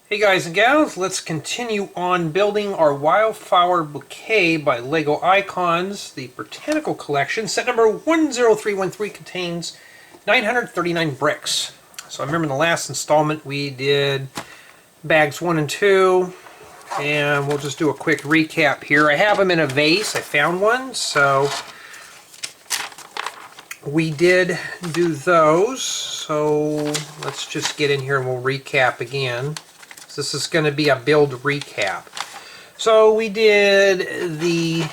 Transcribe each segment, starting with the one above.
Hey guys and gals, let's continue on building our Wildflower Bouquet by LEGO Icons, the Botanical Collection. Set number 10313 contains 939 bricks. So I remember in the last installment we did bags 1 and 2, and we'll just do a quick recap here. I have them in a vase. I found one, so we did do those. So let's just get in here and we'll recap again. This is going to be a build recap. So we did the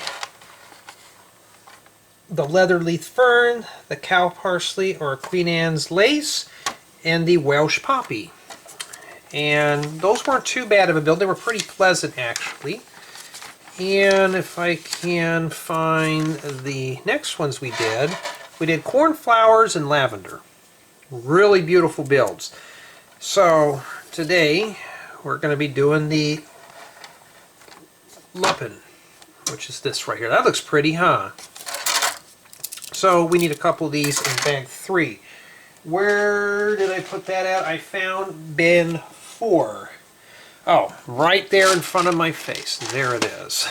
leather leaf fern, the cow parsley or Queen Anne's lace, and the Welsh poppy. And those weren't too bad of a build. They were pretty pleasant actually. And if I can find the next ones we did cornflowers and lavender. Really beautiful builds. So today we're going to be doing the Lupin, which is this right here. That looks pretty, huh? So we need a couple of these in bag 3. Where did I put that at? I found bin 4. Oh, right there in front of my face. There it is.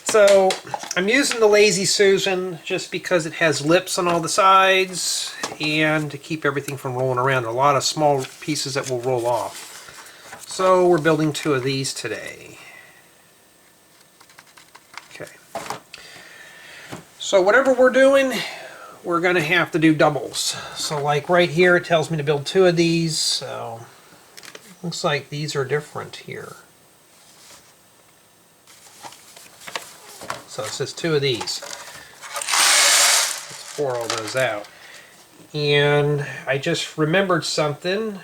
So I'm using the Lazy Susan just because it has lips on all the sides and to keep everything from rolling around. A lot of small pieces that will roll off. So we're building 2 of these today. Okay. So whatever we're doing, we're going to have to do doubles. So like right here, it tells me to build 2 of these. So looks like these are different here. So it says 2 of these. Let's pour all those out. And I just remembered something.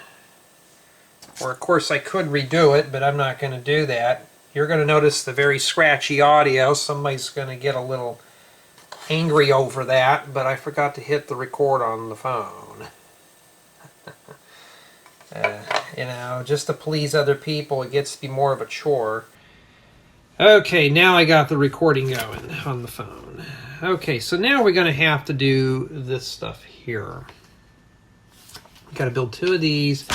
Or of course I could redo it, but I'm not going to do that. You're going to notice the very scratchy audio. Somebody's going to get a little angry over that, but I forgot to hit the record on the phone. You know, just to please other people, it gets to be more of a chore. Okay, now I got the recording going on the phone. Okay, so now we're going to have to do this stuff here. Got to build 2 of these.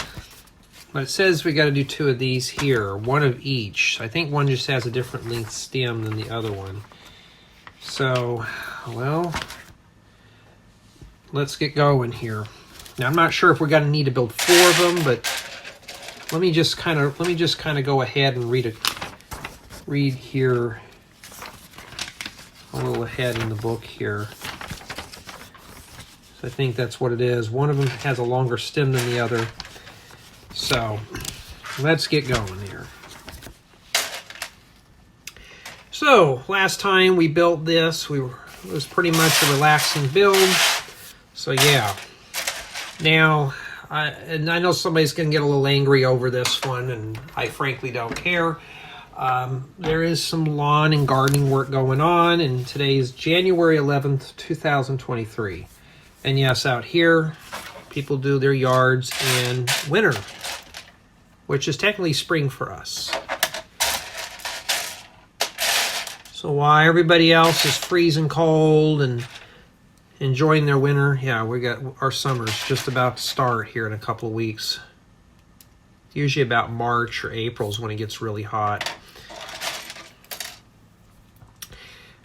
But it says we got to do 2 of these here, 1 of each. I think one just has a different length stem than the other one. So, well, let's get going here. Now I'm not sure if we're going to need to build 4 of them, but let me just kind of go ahead and read here a little ahead in the book here. So I think that's what it is. One of them has a longer stem than the other. So, let's get going here. So, last time we built this, it was pretty much a relaxing build. So yeah. Now, I know somebody's going to get a little angry over this one, and I frankly don't care. There is some lawn and gardening work going on, and today is January 11th, 2023. And yes, out here, people do their yards in winter, which is technically spring for us. So while everybody else is freezing cold and enjoying their winter, yeah, we got our summer's just about to start here in a couple of weeks. Usually about March or April is when it gets really hot.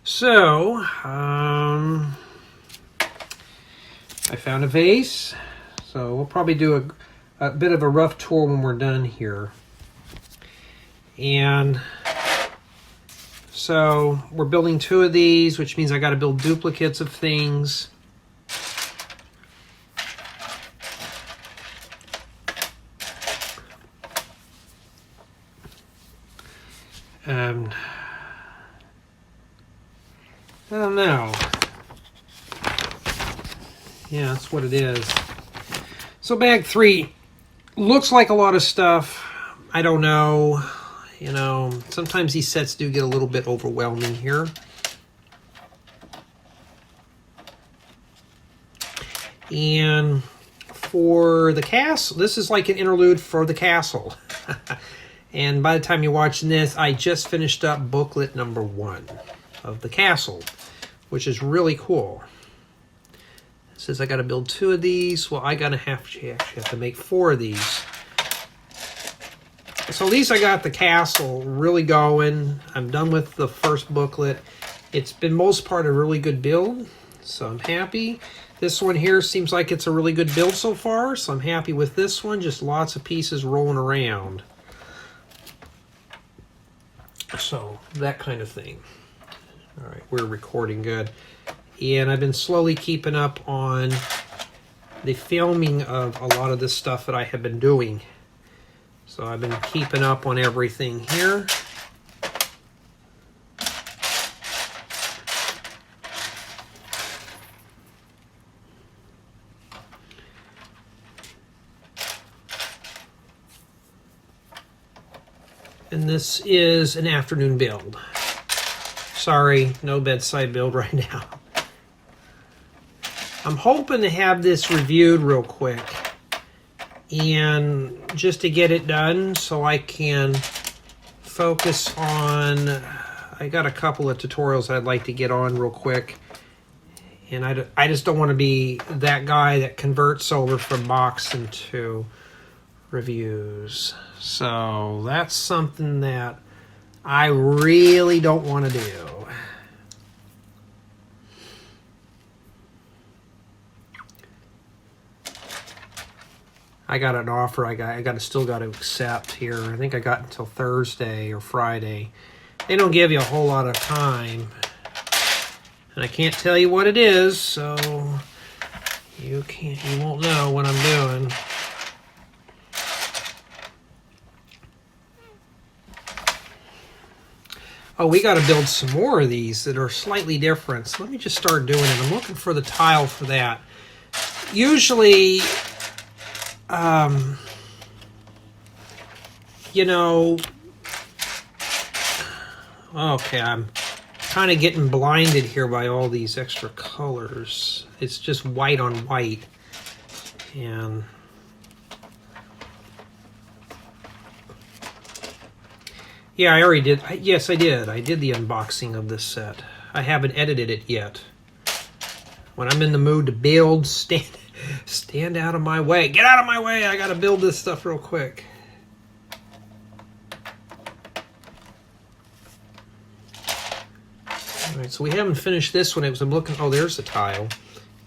So, I found a vase. So we'll probably do a bit of a rough tour when we're done here. And so we're building 2 of these, which means I got to build duplicates of things. I don't know. Yeah, that's what it is. So bag 3 looks like a lot of stuff. I don't know. You know, sometimes these sets do get a little bit overwhelming here. And for the castle, this is like an interlude for the castle. And by the time you're watching this, I just finished up booklet number 1 of the castle, which is really cool. It says I got to build 2 of these. Well, I gotta actually have to make 4 of these. So these I got the castle really going. I'm done with the first booklet. It's been most part a really good build, so I'm happy. This one here seems like it's a really good build so far, so I'm happy with this one. Just lots of pieces rolling around. So, that kind of thing. All right, we're recording good. And I've been slowly keeping up on the filming of a lot of this stuff that I have been doing. So I've been keeping up on everything here. And this is an afternoon build. Sorry, no bedside build right now. I'm hoping to have this reviewed real quick, and just to get it done so I can focus on, I got a couple of tutorials I'd like to get on real quick, and I just don't want to be that guy that converts over from box into reviews. So that's something that I really don't want to do. I got an offer still got to accept here. I think I got until Thursday or Friday. They don't give you a whole lot of time. And I can't tell you what it is, so you won't know what I'm doing. Oh, we got to build some more of these that are slightly different. So let me just start doing it. I'm looking for the tile for that. Usually, you know, okay, I'm kind of getting blinded here by all these extra colors. It's just white on white. And yeah, I already did. Yes, I did. I did the unboxing of this set. I haven't edited it yet. When I'm in the mood to build, stand out of my way. Get out of my way. I got to build this stuff real quick. All right, so we haven't finished this one. I'm looking. Oh, there's the tile.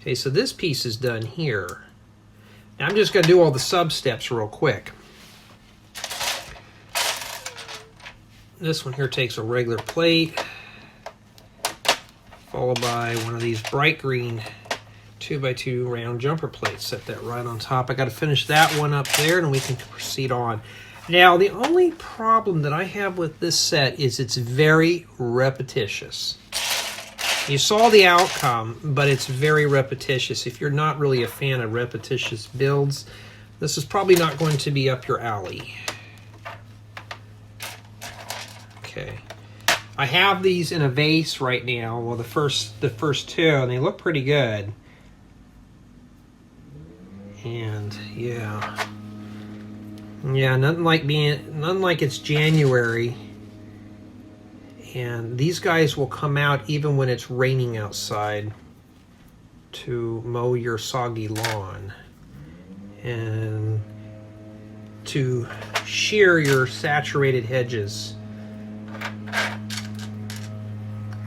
Okay, so this piece is done here. Now I'm just going to do all the sub steps real quick. This one here takes a regular plate, followed by one of these bright green 2x2 round jumper plates. Set that right on top. I got to finish that one up there, and we can proceed on. Now, the only problem that I have with this set is it's very repetitious. You saw the outcome, but it's very repetitious. If you're not really a fan of repetitious builds, this is probably not going to be up your alley. Okay, I have these in a vase right now. Well, the first two, and they look pretty good. And yeah, nothing like it's January. And these guys will come out even when it's raining outside to mow your soggy lawn and to shear your saturated hedges.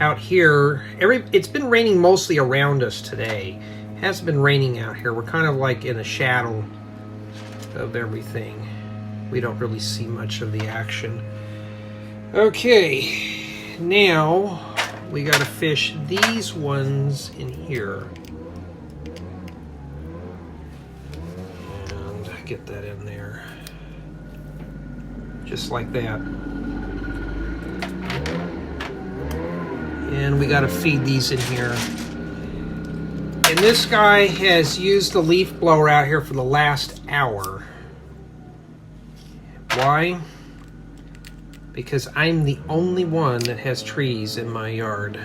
Out here, it's been raining mostly around us today. It hasn't been raining out here. We're kind of like in a shadow of everything. We don't really see much of the action. Okay, now we got to fish these ones in here. And get that in there. Just like that. And we got to feed these in here. And this guy has used the leaf blower out here for the last hour. Why? Because I'm the only one that has trees in my yard.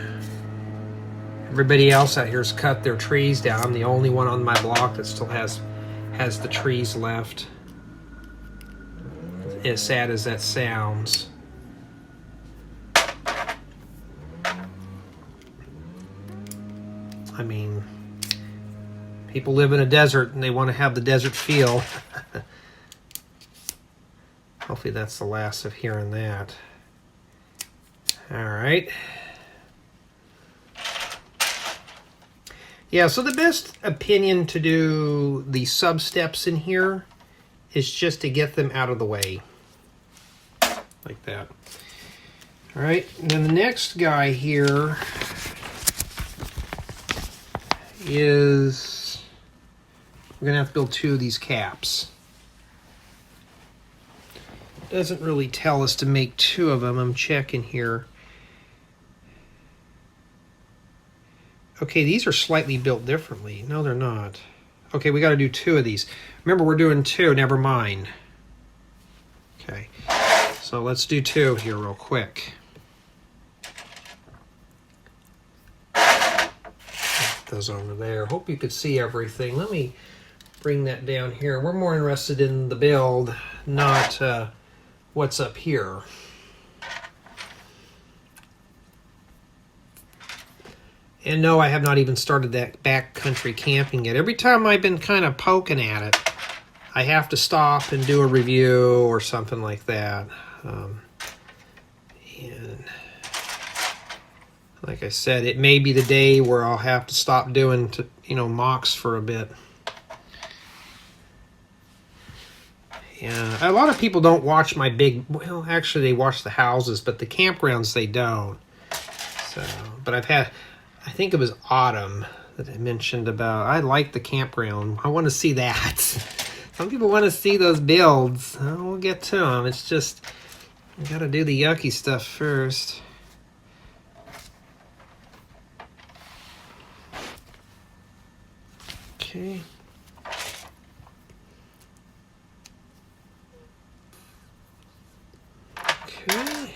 Everybody else out here has cut their trees down. I'm the only one on my block that still has the trees left. As sad as that sounds. I mean, people live in a desert and they want to have the desert feel. Hopefully that's the last of hearing that. All right. Yeah, so the best opinion to do the sub steps in here is just to get them out of the way. Like that. All right, and then the next guy here is, we're gonna have to build 2 of these caps. Doesn't really tell us to make 2 of them. I'm checking here. Okay, these are slightly built differently. No, they're not. Okay, we got to do 2 of these. Remember, we're doing 2. Never mind. Okay, so let's do 2 here real quick. Put those over there. Hope you could see everything. Let me bring that down here. We're more interested in the build, not what's up here. And no, I have not even started that backcountry camping yet. Every time I've been kind of poking at it, I have to stop and do a review or something like that. And like I said, it may be the day where I'll have to stop doing, mocks for a bit. Yeah, a lot of people don't watch my well, actually they watch the houses, but the campgrounds they don't. So, but I think it was Autumn that I mentioned about, I like the campground. I want to see that. Some people want to see those builds. We'll get to them. It's just, you got to do the yucky stuff first. Okay. Okay.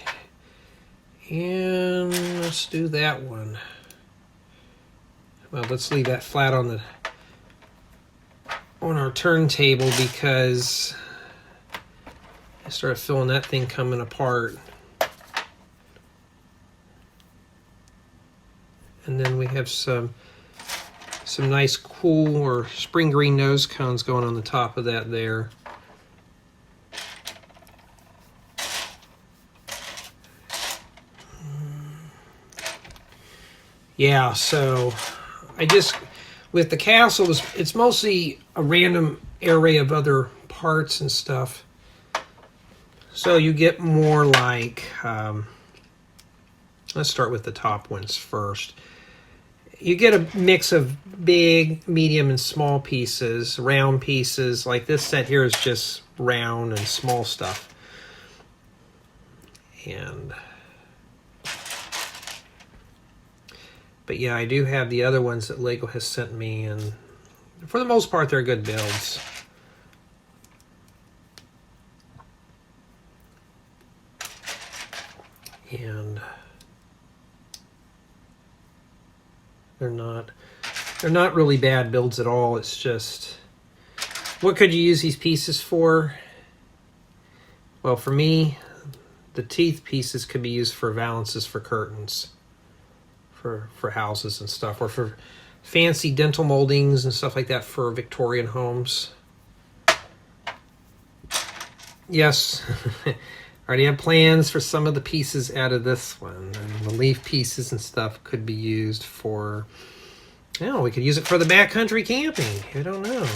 And let's do that one. Well, let's leave that flat on our turntable because I started feeling that thing coming apart. And then we have some nice cool or spring green nose cones going on the top of that there. Yeah, so with the castle, it's mostly a random array of other parts and stuff. So you get more like, let's start with the top ones first. You get a mix of big, medium, and small pieces, round pieces. Like this set here is just round and small stuff. But yeah, I do have the other ones that LEGO has sent me, and for the most part, they're good builds. And they're not really bad builds at all. It's just, what could you use these pieces for? Well, for me, the teeth pieces could be used for valances for curtains. For houses and stuff, or for fancy dental moldings and stuff like that for Victorian homes. Yes, I already have plans for some of the pieces out of this one. And the leaf pieces and stuff could be used for, we could use it for the backcountry camping. I don't know,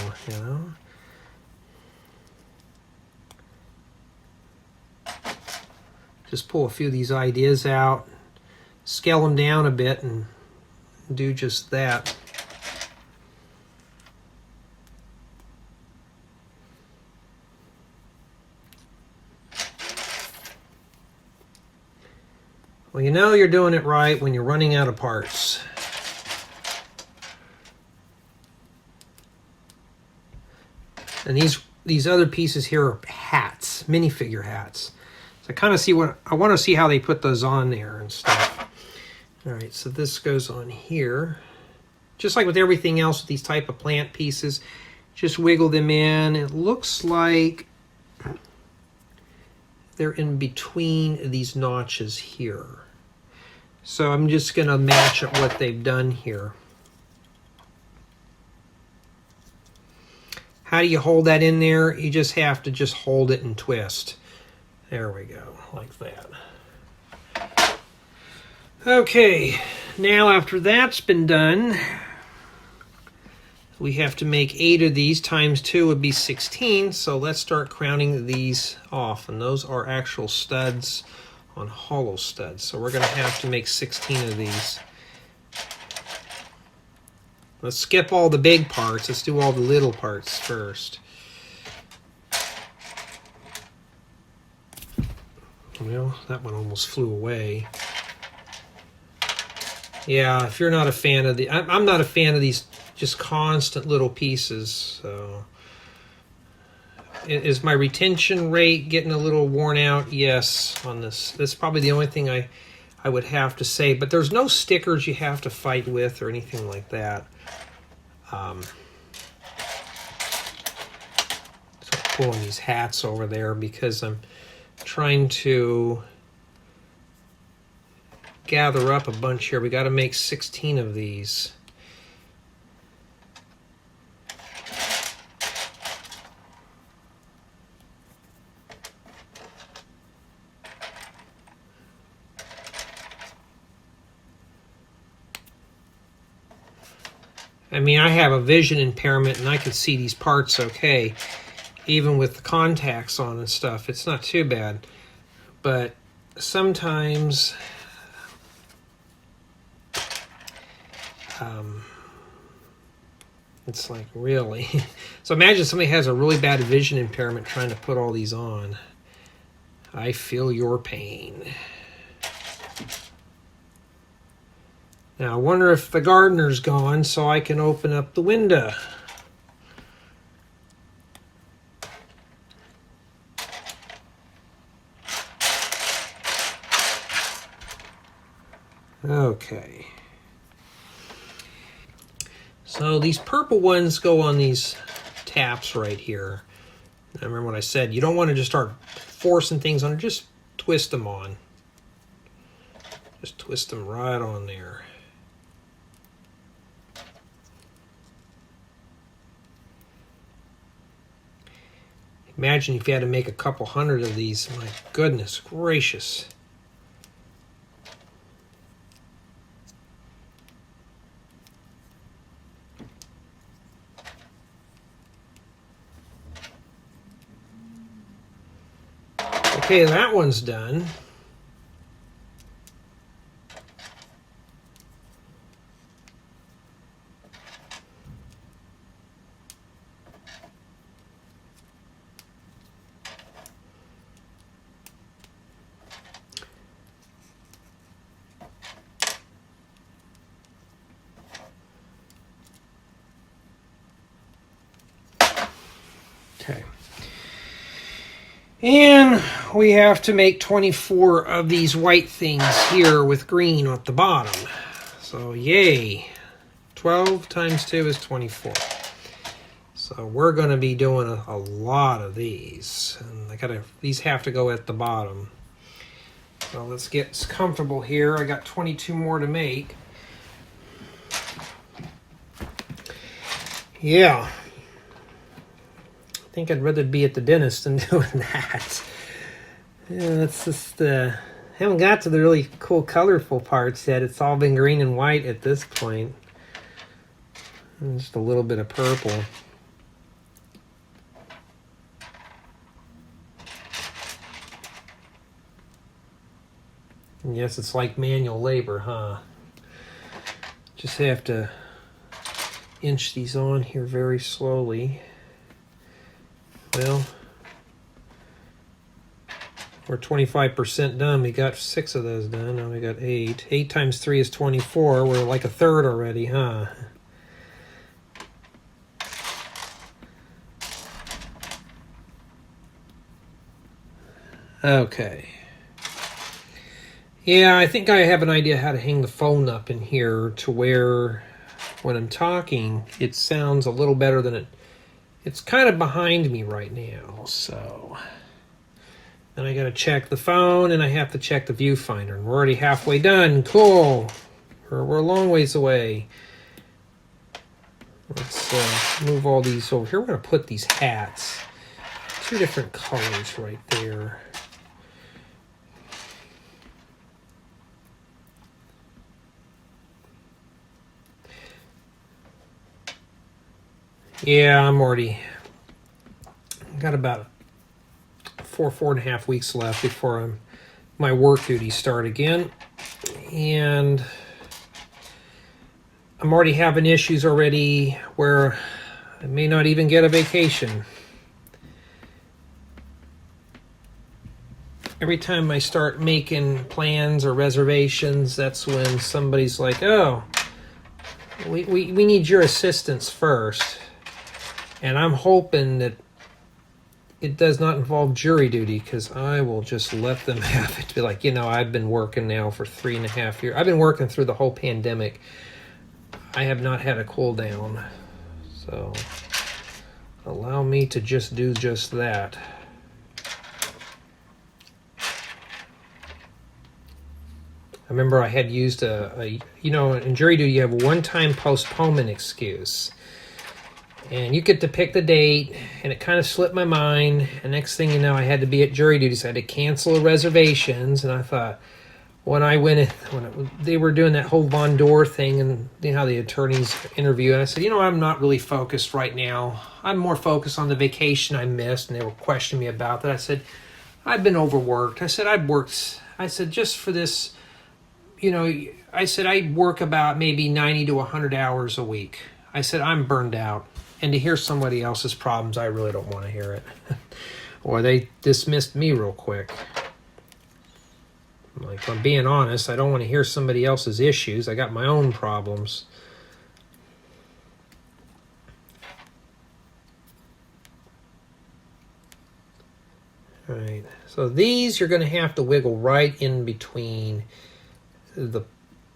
Just pull a few of these ideas out, scale them down a bit, and do just that. Well, you're doing it right when you're running out of parts. And these other pieces here are hats, minifigure hats. So I want to see how they put those on there and stuff. All right, so this goes on here. Just like with everything else with these type of plant pieces, just wiggle them in. It looks like they're in between these notches here. So I'm just going to match up what they've done here. How do you hold that in there? You just have to hold it and twist. There we go, like that. Okay, now after that's been done, we have to make 8 of these. Times 2 would be 16, so let's start crowning these off. And those are actual studs on hollow studs. So we're going to have to make 16 of these. Let's skip all the big parts. Let's do all the little parts first. Well, that one almost flew away. Yeah, if you're not a fan of the... I'm not a fan of these just constant little pieces, so... Is my retention rate getting a little worn out? Yes, on this. That's probably the only thing I would have to say. But there's no stickers you have to fight with or anything like that. So pulling these hats over there because I'm trying to gather up a bunch here. We got to make 16 of these. I mean, I have a vision impairment and I can see these parts okay, even with the contacts on and stuff. It's not too bad. But sometimes it's like, really? So imagine somebody has a really bad vision impairment trying to put all these on. I feel your pain. Now, I wonder if the gardener's gone so I can open up the window. Okay. So these purple ones go on these taps right here. I remember what I said. You don't want to just start forcing things on, just twist them on. Just twist them right on there. Imagine if you had to make a couple hundred of these. My goodness gracious. Okay, that one's done. Okay. And we have to make 24 of these white things here with green at the bottom. So yay. 12 times 2 is 24. So we're going to be doing a lot of these. And these have to go at the bottom. So let's get comfortable here. I got 22 more to make. Yeah. I think I'd rather be at the dentist than doing that. Yeah, that's just haven't got to the really cool colorful parts yet. It's all been green and white at this point. And just a little bit of purple. And yes, it's like manual labor, huh? Just have to inch these on here very slowly. Well, we're 25% done. We got 6 of those done. Now we got 8. 8 times 3 is 24. We're like a third already, huh? Okay. Yeah, I think I have an idea how to hang the phone up in here to where when I'm talking, it sounds a little better than it. It's kind of behind me right now, so. Then I gotta check the phone and I have to check the viewfinder. And we're already halfway done. Cool. We're a long ways away. Let's move all these over here. We're gonna put these hats. 2 different colors right there. Yeah, I'm already got about 4.5 weeks left before my work duties start again, and I'm already having issues already where I may not even get a vacation. Every time I start making plans or reservations, that's when somebody's like, oh, we need your assistance first. And I'm hoping that it does not involve jury duty, because I will just let them have it. Be like, you know, I've been working now for 3.5 years. I've been working through the whole pandemic. I have not had a cool down. So allow me to just do just that. I remember I had used you know, in jury duty you have a one-time postponement excuse. And you get to pick the date, and it kind of slipped my mind. And next thing you know, I had to be at jury duty, so I had to cancel the reservations. And I thought, when I went in, they were doing that whole Von Door thing, and you know how the attorneys interview, and I said, you know, I'm not really focused right now. I'm more focused on the vacation I missed, and they were questioning me about that. I said, I've been overworked. I said, I said, just for this, you know, I said, I work about maybe 90 to 100 hours a week. I said, I'm burned out. And to hear somebody else's problems, I really don't want to hear it. Or they dismissed me real quick. Like, if I'm being honest, I don't want to hear somebody else's issues. I got my own problems. All right, so these you're going to have to wiggle right in between the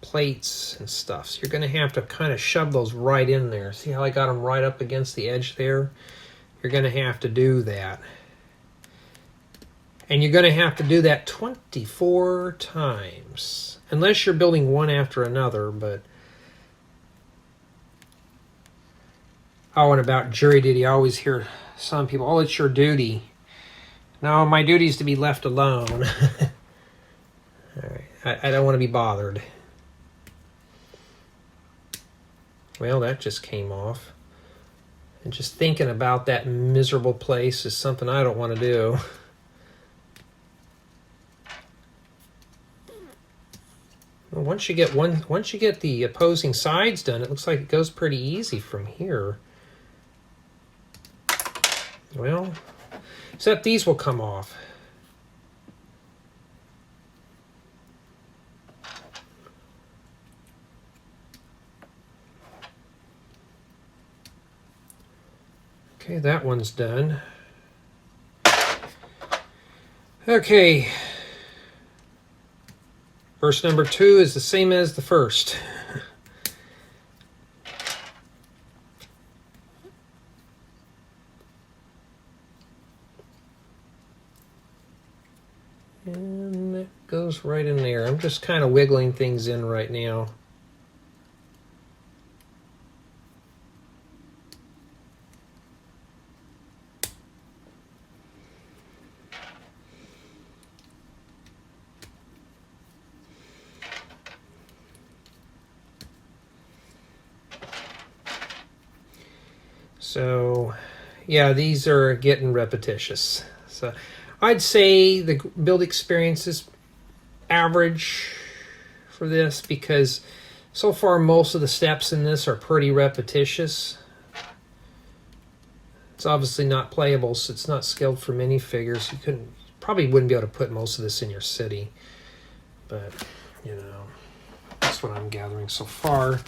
plates and stuff. So you're going to have to kind of shove those right in there. See how I got them right up against the edge there? You're going to have to do that. And you're going to have to do that 24 times. Unless you're building one after another, but... Oh, and about jury duty, I always hear some people, oh, it's your duty. No, my duty is to be left alone. All right, I don't want to be bothered. Well, that just came off. And just thinking about that miserable place is something I don't want to do. Well, once you get the opposing sides done, it looks like it goes pretty easy from here. Well, except these will come off. Okay, that one's done. Okay. Verse number 2 is the same as the first. And that goes right in there. I'm just kind of wiggling things in right now. So, yeah, these are getting repetitious. So, I'd say the build experience is average for this, because so far most of the steps in this are pretty repetitious. It's obviously not playable, so it's not scaled for minifigures. You probably wouldn't be able to put most of this in your city, but you know, that's what I'm gathering so far.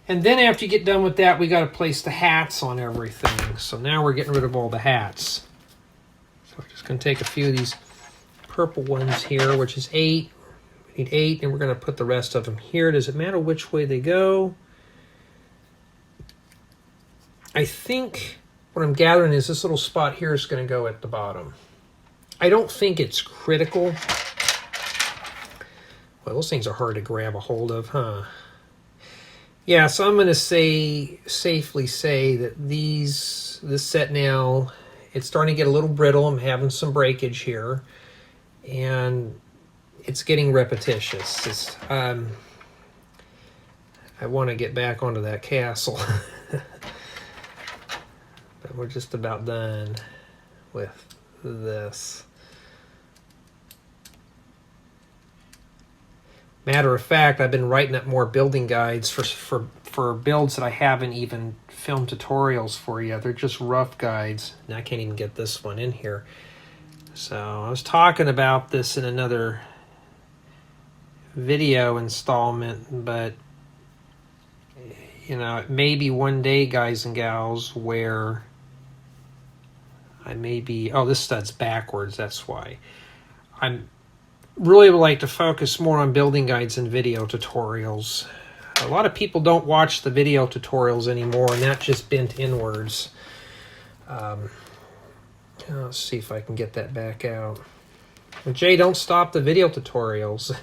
And then after you get done with that, we got to place the hats on everything. So now we're getting rid of all the hats. So we're just going to take a few of these purple ones here, which is 8. We need 8, and we're going to put the rest of them here. Does it matter which way they go? I think what I'm gathering is this little spot here is going to go at the bottom. I don't think it's critical. Well, those things are hard to grab a hold of, huh? Yeah, so I'm going to safely say that this set now, it's starting to get a little brittle. I'm having some breakage here, and it's getting repetitious. I want to get back onto that castle. But we're just about done with this. Matter of fact, I've been writing up more building guides for builds that I haven't even filmed tutorials for yet. They're just rough guides. Now I can't even get this one in here. So I was talking about this in another video installment, but you know, maybe one day, guys and gals, where I may be... Oh, this stud's backwards, that's why. I'm really would like to focus more on building guides and video tutorials. A lot of people don't watch the video tutorials anymore, and that just bent inwards. Let's see if I can get that back out. Well, Jay, don't stop the video tutorials.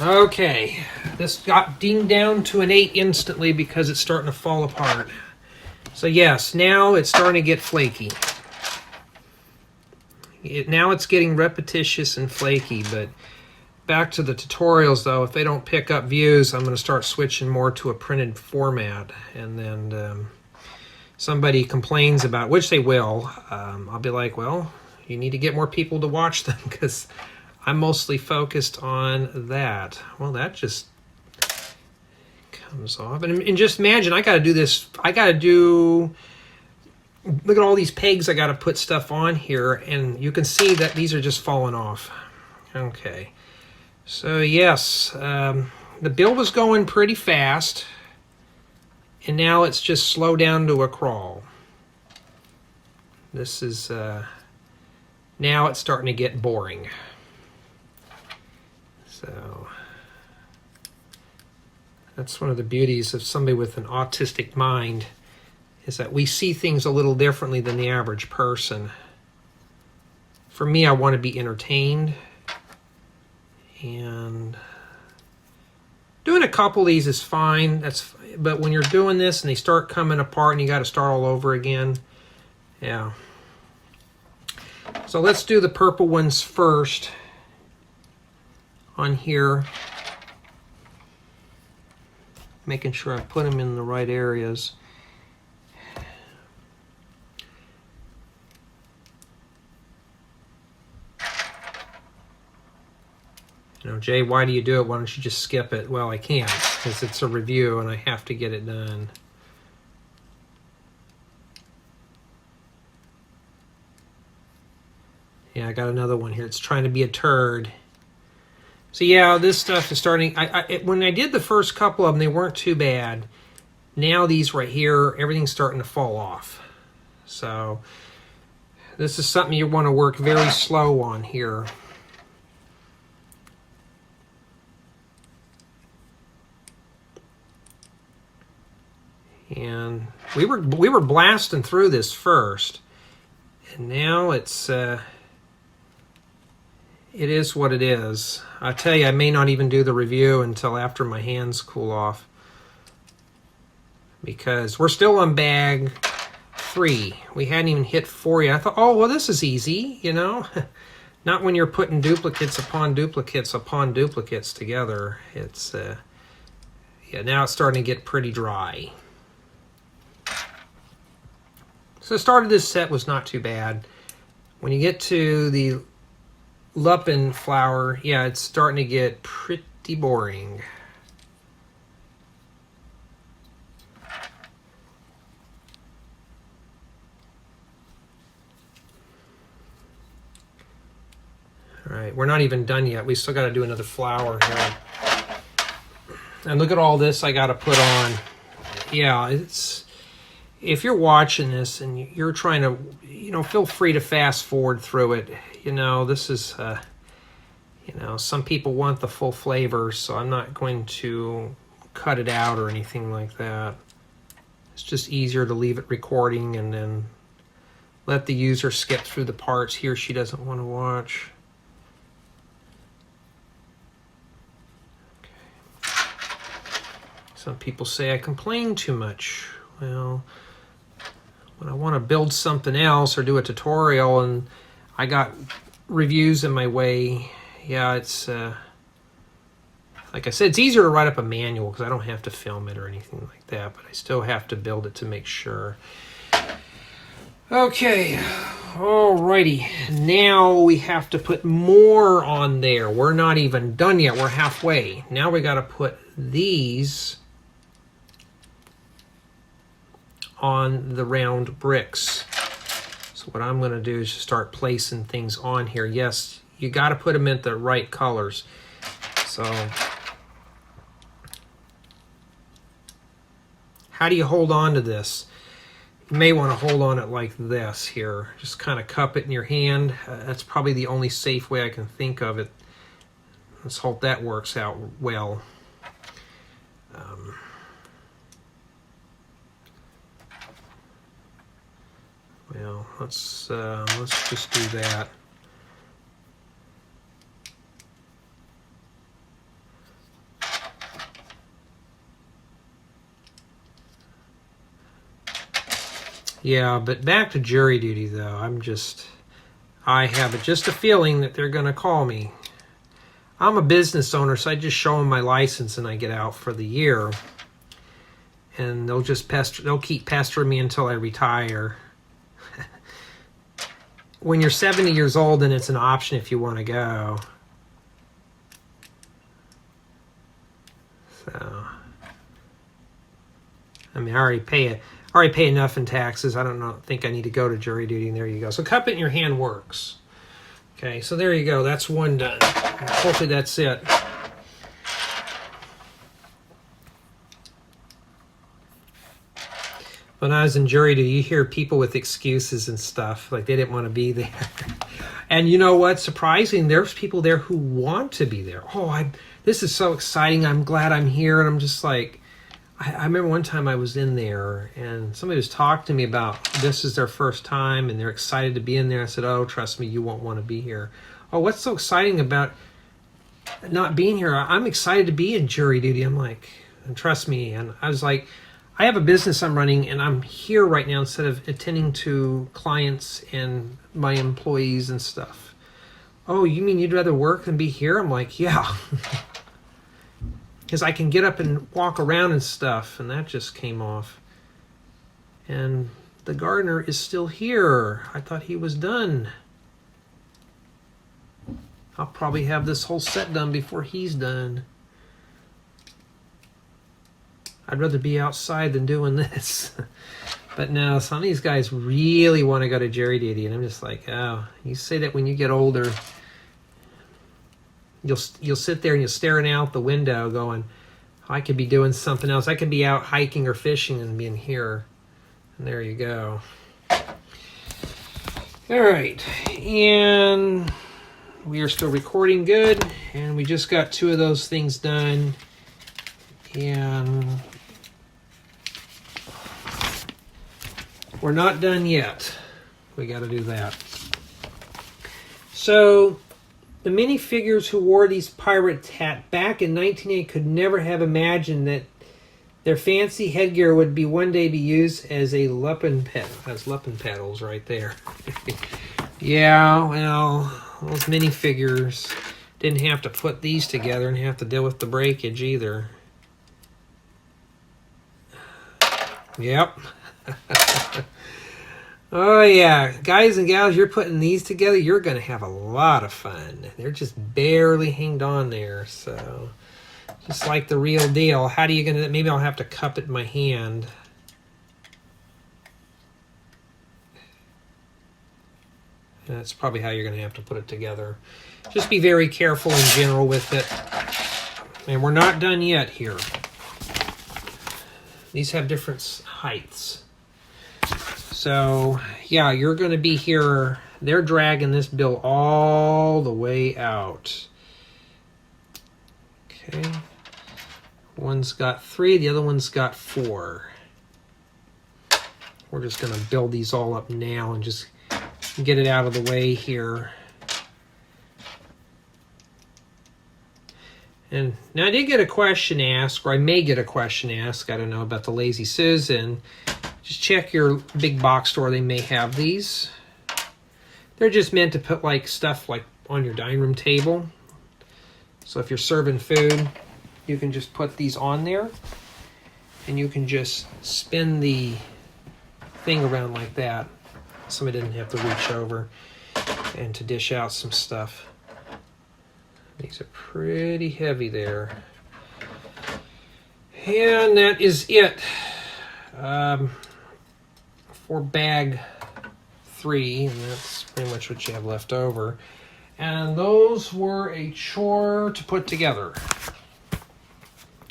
Okay, this got dinged down to an 8 instantly because it's starting to fall apart. So yes, now it's starting to get flaky. Now it's getting repetitious and flaky, but back to the tutorials though, if they don't pick up views, I'm going to start switching more to a printed format. And then somebody complains about, which they will, I'll be like, well, you need to get more people to watch them because I'm mostly focused on that. Well, that just comes off. And just imagine, I got to do this, look at all these pegs I got to put stuff on here, and you can see that these are just falling off. Okay. So yes, the build was going pretty fast, and now it's just slowed down to a crawl. This is, now it's starting to get boring. So that's one of the beauties of somebody with an autistic mind, is that we see things a little differently than the average person. For me, I want to be entertained, and doing a couple of these is fine. But when you're doing this and they start coming apart and you got to start all over again, yeah. So let's do the purple ones first on here, making sure I put them in the right areas. You know, Jay, why do you do it? Why don't you just skip it? Well, I can't, because it's a review and I have to get it done. Yeah, I got another one here. It's trying to be a turd. So yeah, this stuff is starting... when I did the first couple of them, they weren't too bad. Now these right here, everything's starting to fall off. So this is something you want to work very slow on here. And we were blasting through this first, and now it's it is what it is. I tell you, I may not even do the review until after my hands cool off, because we're still on bag 3. We hadn't even hit 4 yet. I thought, oh well, this is easy, you know. Not when you're putting duplicates upon duplicates upon duplicates together. It's yeah, now it's starting to get pretty dry. So the start of this set was not too bad. When you get to the Lupin flower, yeah, it's starting to get pretty boring. All right, we're not even done yet. We still got to do another flower here. And look at all this I got to put on. Yeah, it's... If you're watching this and you're trying to, you know, feel free to fast forward through it. You know, this is, you know, some people want the full flavor, so I'm not going to cut it out or anything like that. It's just easier to leave it recording and then let the user skip through the parts he or she doesn't want to watch. Okay. Some people say I complain too much. Well, when I want to build something else or do a tutorial and I got reviews in my way, yeah, it's like I said, it's easier to write up a manual because I don't have to film it or anything like that, but I still have to build it to make sure. Okay, alrighty. Now we have to put more on there. We're not even done yet. We're halfway. Now we got to put these on the round bricks. So what I'm going to do is just start placing things on here. Yes, you got to put them in the right colors. So how do you hold on to this? You may want to hold on it like this here. Just kind of cup it in your hand. That's probably the only safe way I can think of it. Let's hope that works out well. Well, let's just do that. Yeah, but back to jury duty though. I have just a feeling that they're going to call me. I'm a business owner, so I just show them my license and I get out for the year. And they'll keep pestering me until I retire. When you're 70 years old, then it's an option if you want to go. So, I mean, I already pay enough in taxes. I don't think I need to go to jury duty, and there you go. So cup it in your hand works. Okay, so there you go. That's one done. Hopefully that's it. When I was in jury duty, you hear people with excuses and stuff, like they didn't want to be there. And you know what? Surprising, there's people there who want to be there. Oh, this is so exciting. I'm glad I'm here. And I'm just like, I remember one time I was in there and somebody was talking to me about this is their first time and they're excited to be in there. I said, oh, trust me, you won't want to be here. Oh, what's so exciting about not being here? I'm excited to be in jury duty. I'm like, and trust me. And I was like, I have a business I'm running and I'm here right now instead of attending to clients and my employees and stuff. Oh, you mean you'd rather work than be here? I'm like, yeah. Because I can get up and walk around and stuff, and that just came off. And the gardener is still here. I thought he was done. I'll probably have this whole set done before he's done. I'd rather be outside than doing this. But no, some of these guys really want to go to jury duty, and I'm just like, oh, you say that when you get older. You'll sit there and you're staring out the window going, I could be doing something else. I could be out hiking or fishing and being here. And there you go. All right. And we are still recording good. And we just got 2 of those things done. And we're not done yet. We got to do that. So the minifigures who wore these pirates hat back in 1980 could never have imagined that their fancy headgear would be one day be used as a Lupin pet. That's Lupin petals right there. Yeah, well, those minifigures didn't have to put these together and have to deal with the breakage either. Yep. Oh yeah, guys and gals, you're putting these together, you're going to have a lot of fun. They're just barely hanged on there, so just like the real deal. How do you going to, maybe I'll have to cup it in my hand. That's probably how you're going to have to put it together. Just be very careful in general with it. And we're not done yet here. These have different heights. So, yeah, you're going to be here. They're dragging this bill all the way out. Okay. One's got 3, the other one's got 4. We're just going to build these all up now and just get it out of the way here. And now I did get a question asked, or I may get a question asked, I don't know, about the Lazy Susan. Just check your big box store. They may have these. They're just meant to put like stuff like on your dining room table. So if you're serving food, you can just put these on there, and you can just spin the thing around like that. Somebody didn't have to reach over and to dish out some stuff. These are pretty heavy there. And that is it for bag 3, and that's pretty much what you have left over. And those were a chore to put together.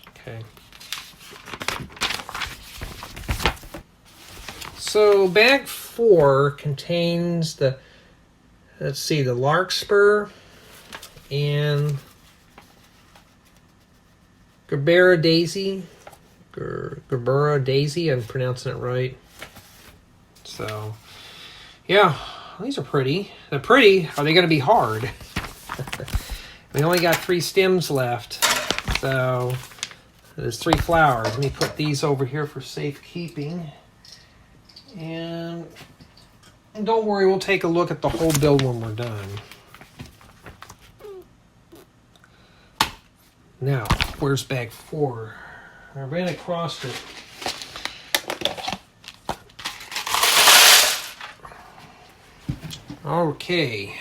Okay. So bag 4 contains the, let's see, the Larkspur and Gerbera Daisy. Gerbera Daisy, I'm pronouncing it right. So, yeah, these are pretty. They're pretty. Are they going to be hard? We only got 3 stems left. So, there's 3 flowers. Let me put these over here for safekeeping. And don't worry, we'll take a look at the whole build when we're done. Now, where's bag 4? I ran across it. Okay.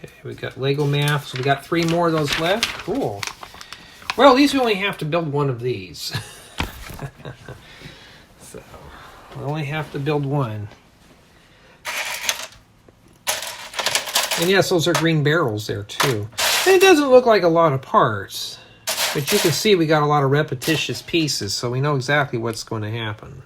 Okay, we got Lego math. So we got 3 more of those left. Cool. Well, at least we only have to build 1 of these. So, we only have to build 1. And yes, those are green barrels there too. And it doesn't look like a lot of parts, but you can see we got a lot of repetitious pieces, so we know exactly what's going to happen.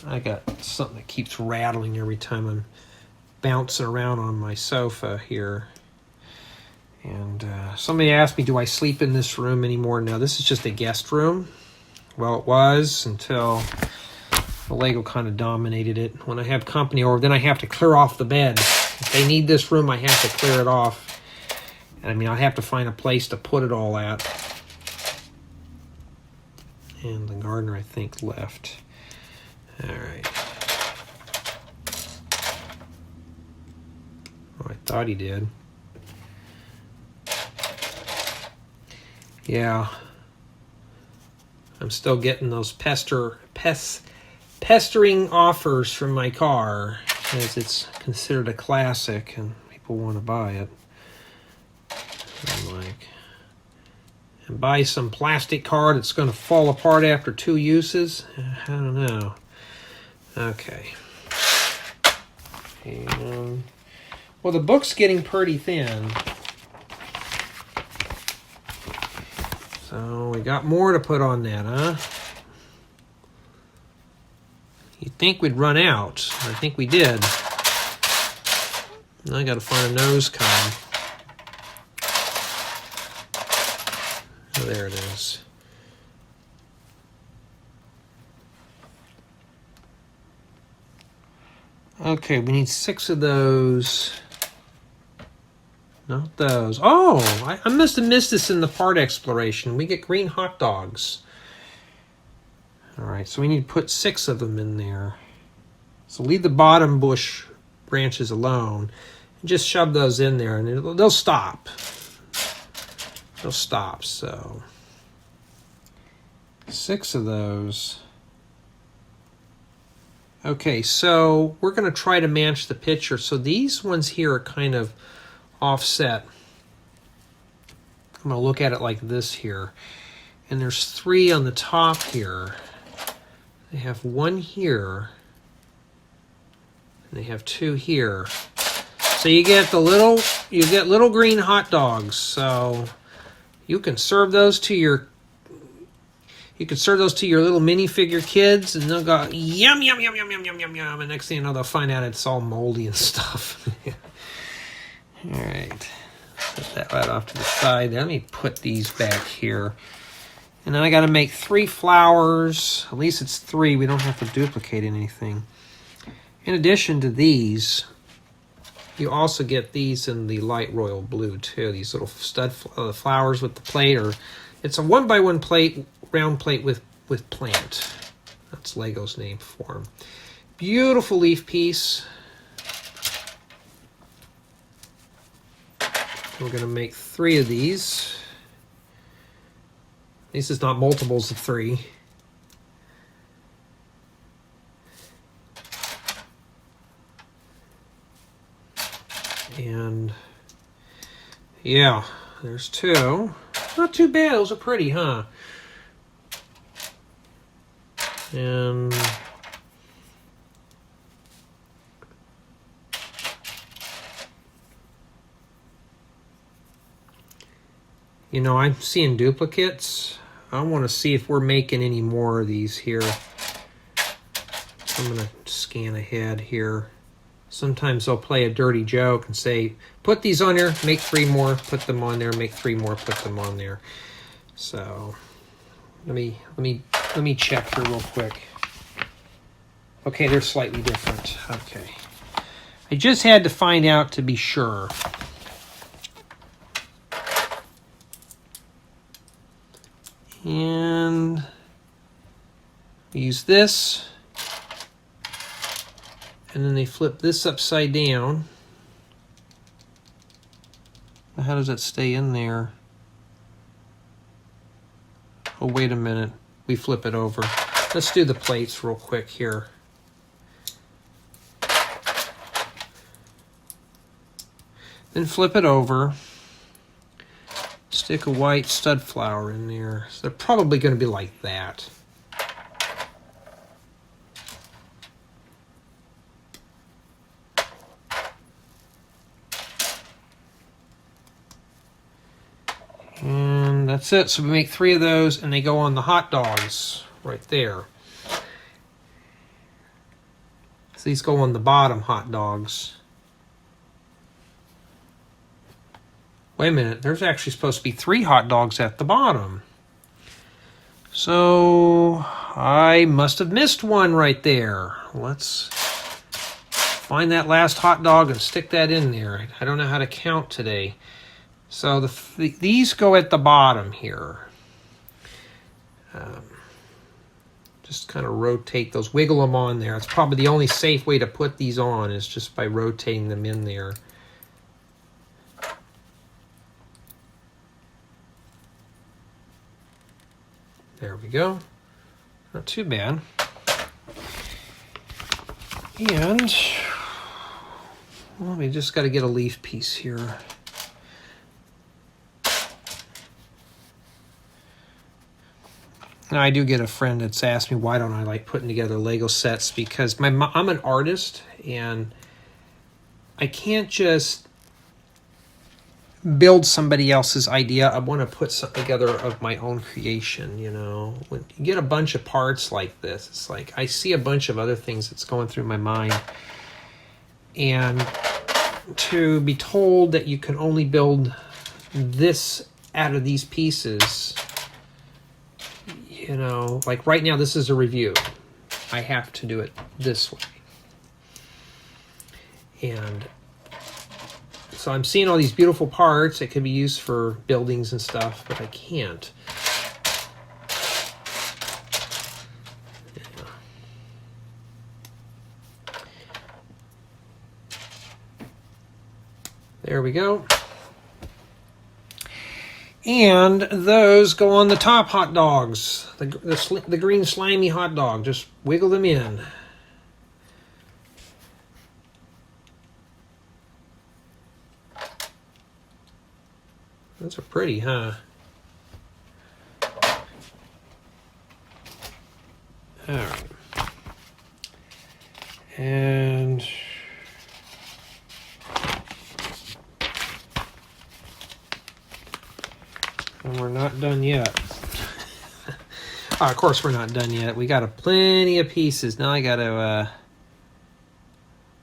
I got something that keeps rattling every time I'm bouncing around on my sofa here. And somebody asked me, do I sleep in this room anymore? No, this is just a guest room. Well, it was until the Lego kind of dominated it. When I have company over, then I have to clear off the bed. If they need this room, I have to clear it off. And I mean, I have to find a place to put it all at. And the gardener, I think, left. All right. Oh, I thought he did. Yeah, I'm still getting those pestering offers from my car, as it's considered a classic and people want to buy it. I'm like, and buy some plastic car that's going to fall apart after 2 uses? I don't know. Okay. And, well, the book's getting pretty thin. So we got more to put on that, huh? You'd think we'd run out. I think we did. Now I got to find a nose cone. Oh, there it is. Okay, we need 6 of those. Not those. Oh, I must have missed this in the part exploration. We get green hot dogs. All right, so we need to put 6 of them in there. So leave the bottom bush branches alone. And just shove those in there, and they'll stop. They'll stop, so. 6 of those. Okay, so we're going to try to match the picture. So these ones here are kind of offset. I'm going to look at it like this here. And there's 3 on the top here. They have 1 here. And they have 2 here. So you get little green hot dogs. So you can serve those to your little minifigure kids, and they'll go yum yum yum yum yum yum yum yum. And next thing you know, they'll find out it's all moldy and stuff. All right, put that right off to the side. Let me put these back here. And then I got to make 3 flowers. At least it's 3. We don't have to duplicate anything. In addition to these, you also get these in the light royal blue too. These little stud flowers with the plate, or it's a 1x1 plate, round plate with plant. That's Lego's name for them. Beautiful leaf piece. We're going to make 3 of these. This is not multiples of 3. And yeah, there's 2. Not too bad. Those are pretty, huh? And you know, I'm seeing duplicates. I want to see if we're making any more of these here. I'm going to scan ahead here. Sometimes they'll play a dirty joke and say, put these on there, make 3 more, put them on there, make 3 more, put them on there. So let me check here real quick. Okay, they're slightly different. Okay. I just had to find out to be sure. And use this. And then they flip this upside down. How does that stay in there? Oh, wait a minute. We flip it over. Let's do the plates real quick here. Then flip it over. Stick a white stud flower in there. So they're probably going to be like that. And that's it. So we make 3 of those, and they go on the hot dogs right there. So these go on the bottom hot dogs. Wait a minute, there's actually supposed to be 3 hot dogs at the bottom. So I must have missed one right there. Let's find that last hot dog and stick that in there. I don't know how to count today. So these go at the bottom here. Just kind of rotate those, wiggle them on there. It's probably the only safe way to put these on is just by rotating them in there. There we go. Not too bad. And well, we just got to get a leaf piece here. Now, I do get a friend that's asked me why don't I like putting together Lego sets, because I'm an artist and I can't just build somebody else's idea. I want to put something together of my own creation, you know. When you get a bunch of parts like this, it's like I see a bunch of other things that's going through my mind. And to be told that you can only build this out of these pieces, you know, like right now this is a review. I have to do it this way. And so I'm seeing all these beautiful parts that could be used for buildings and stuff, but I can't. Yeah. There we go. And those go on the top hot dogs. The green slimy hot dog. Just wiggle them in. Those are pretty, huh? All right. And we're not done yet. Oh, of course we're not done yet. We got plenty of pieces. Now I got to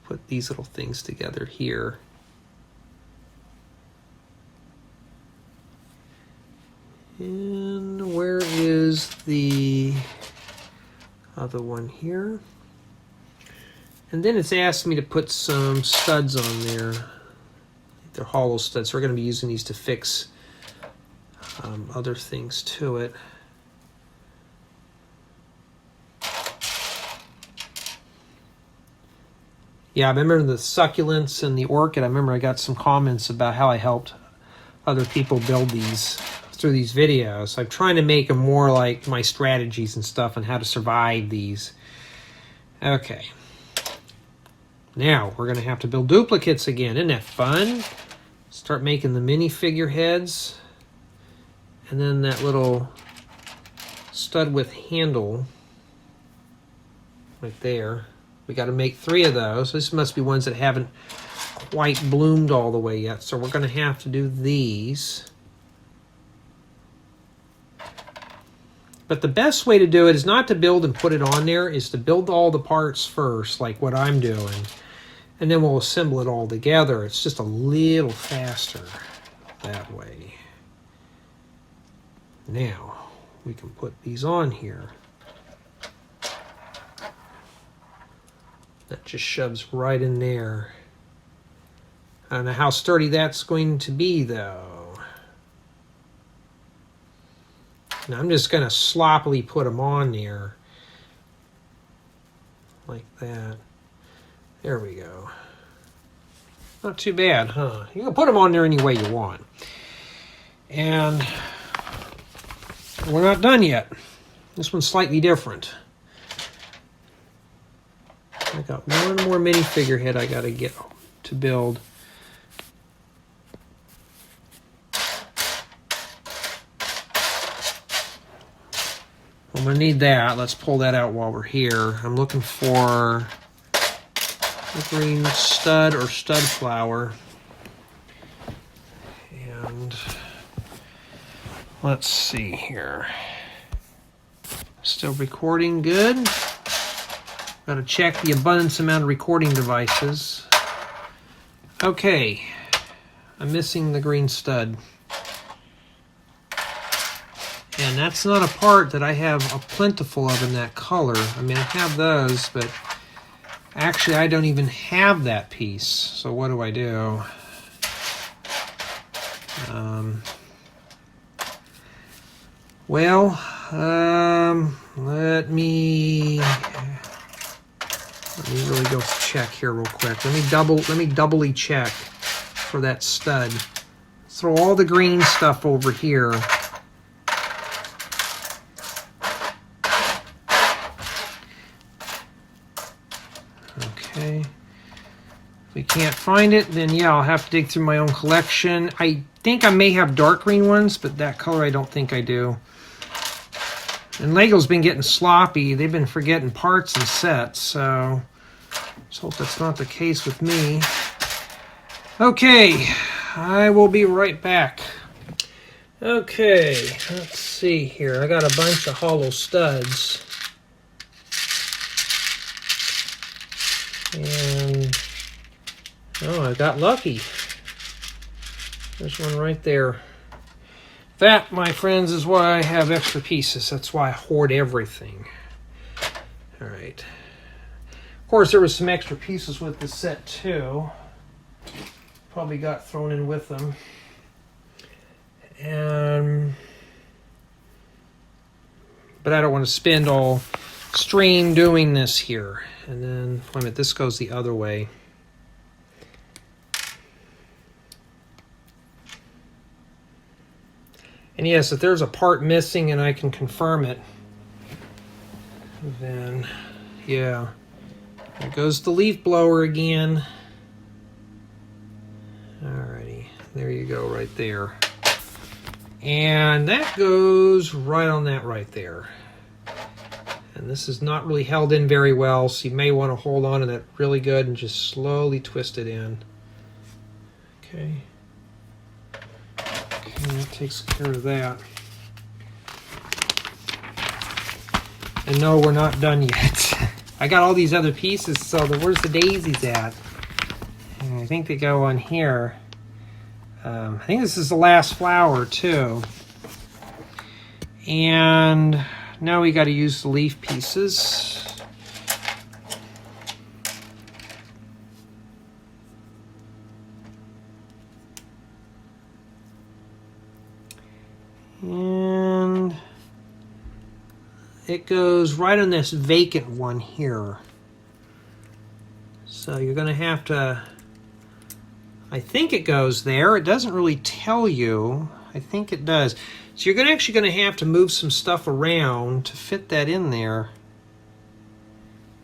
put these little things together here. And where is the other one here? And then it's asked me to put some studs on there. They're hollow studs. So we're going to be using these to fix other things to it. Yeah, I remember the succulents and the orchid. I remember I got some comments about how I helped other people build these through these videos. I'm trying to make them more like my strategies and stuff on how to survive these. Okay. Now, we're going to have to build duplicates again. Isn't that fun? Start making the mini figureheads. And then that little stud with handle right there. We got to make 3 of those. This must be ones that haven't quite bloomed all the way yet. So we're going to have to do these. But the best way to do it is not to build and put it on there, is to build all the parts first, like what I'm doing. And then we'll assemble it all together. It's just a little faster that way. Now, we can put these on here. That just shoves right in there. I don't know how sturdy that's going to be, though. Now I'm just going to sloppily put them on there. Like that. There we go. Not too bad, huh? You can put them on there any way you want. And we're not done yet. This one's slightly different. I got one more mini figurehead I got to get to build. I'm going to need that. Let's pull that out while we're here. I'm looking for a green stud or stud flower. And let's see here. Still recording good. Got to check the abundance amount of recording devices. Okay. I'm missing the green stud. And that's not a part that I have a plentiful of in that color. I mean, I have those, but actually I don't even have that piece. So what do I do? Let me really go check here real quick. Let me doubly check for that stud. Throw all the green stuff over here. Okay. If we can't find it, then yeah, I'll have to dig through my own collection. I think I may have dark green ones, but that color I don't think I do. And LEGO's been getting sloppy. They've been forgetting parts and sets, so let's hope that's not the case with me. Okay, I will be right back. Okay, let's see here. I got a bunch of hollow studs. And oh, I got lucky. There's one right there. That, my friends, is why I have extra pieces. That's why I hoard everything. All right. Of course, there was some extra pieces with the set too. Probably got thrown in with them. But I don't want to spend all stream doing this here. And then, wait a minute, this goes the other way. And yes, if there's a part missing and I can confirm it, then yeah. There goes the leaf blower again. Alrighty, there you go right there. And that goes right on that right there. And this is not really held in very well, so you may want to hold on to that really good and just slowly twist it in. Okay. Okay, that takes care of that. And no, we're not done yet. I got all these other pieces, so where's the daisies at? And I think they go on here. I think this is the last flower too. And now we got to use the leaf pieces. And it goes right on this vacant one here. So you're going to have to, I think it goes there. It doesn't really tell you. I think it does. So you're actually going to have to move some stuff around to fit that in there.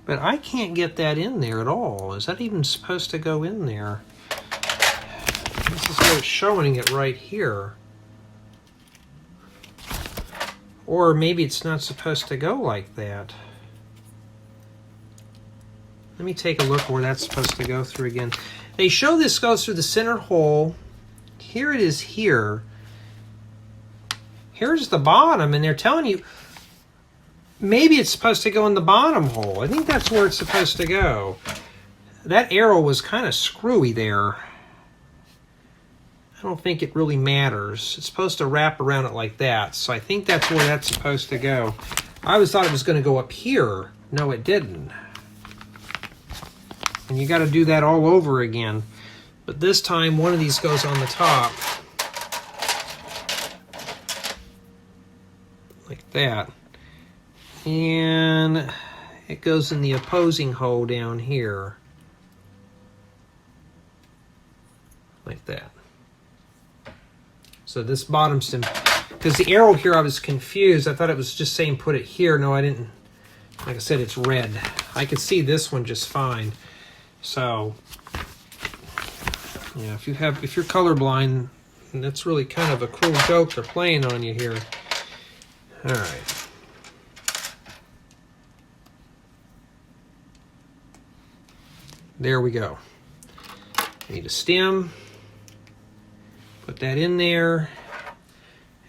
But I can't get that in there at all. Is that even supposed to go in there? This is where it's showing it right here. Or maybe it's not supposed to go like that. Let me take a look where that's supposed to go through again. They show this goes through the center hole. Here it is here. Here's the bottom, and they're telling you maybe it's supposed to go in the bottom hole. I think that's where it's supposed to go. That arrow was kind of screwy there. I don't think it really matters. It's supposed to wrap around it like that, so I think that's where that's supposed to go. I always thought it was going to go up here. No, it didn't. And you got to do that all over again. But this time, one of these goes on the top. Like that. And it goes in the opposing hole down here. Like that. So this bottom stem, because the arrow here I was confused. I thought it was just saying put it here. No, I didn't. Like I said, it's red. I could see this one just fine. So, yeah, if you're colorblind, that's really kind of a cruel joke they're playing on you here. All right. There we go. I need a stem. Put that in there,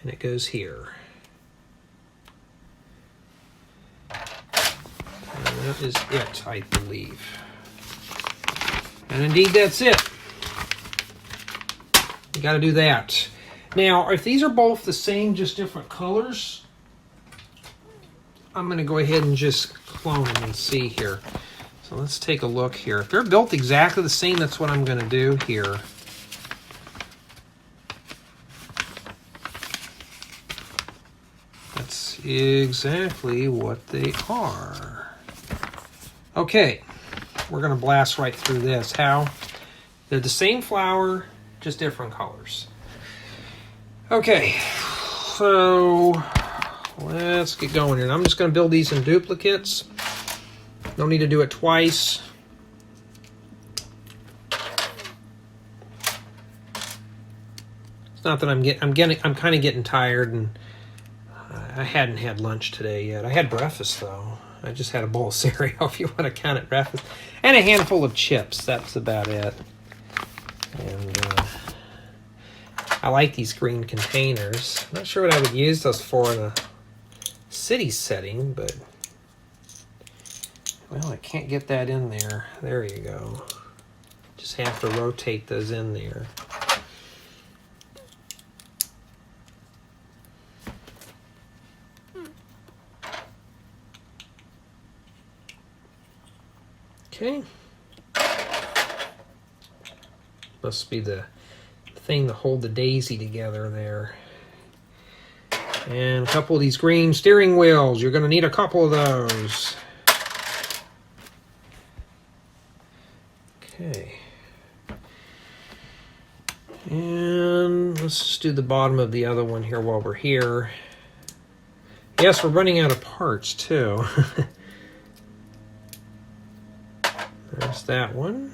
and it goes here. And that is it, I believe. And indeed, that's it. You got to do that. Now, if these are both the same, just different colors, I'm going to go ahead and just clone them and see here. So let's take a look here. If they're built exactly the same, that's what I'm going to do here. That's exactly what they are. Okay, we're going to blast right through this. How? They're the same flower, just different colors. Okay, so let's get going here. I'm just going to build these in duplicates. No need to do it twice. It's not that I'm kind of getting tired, and I hadn't had lunch today yet. I had breakfast though. I just had a bowl of cereal, if you want to count it breakfast, and a handful of chips. That's about it. And I like these green containers. I'm not sure what I would use those for in a city setting, but well, I can't get that in there. There you go. Just have to rotate those in there. Okay. Must be the thing to hold the daisy together there. And a couple of these green steering wheels. You're going to need a couple of those. Okay. And let's just do the bottom of the other one here while we're here. Yes, we're running out of parts too. There's that one.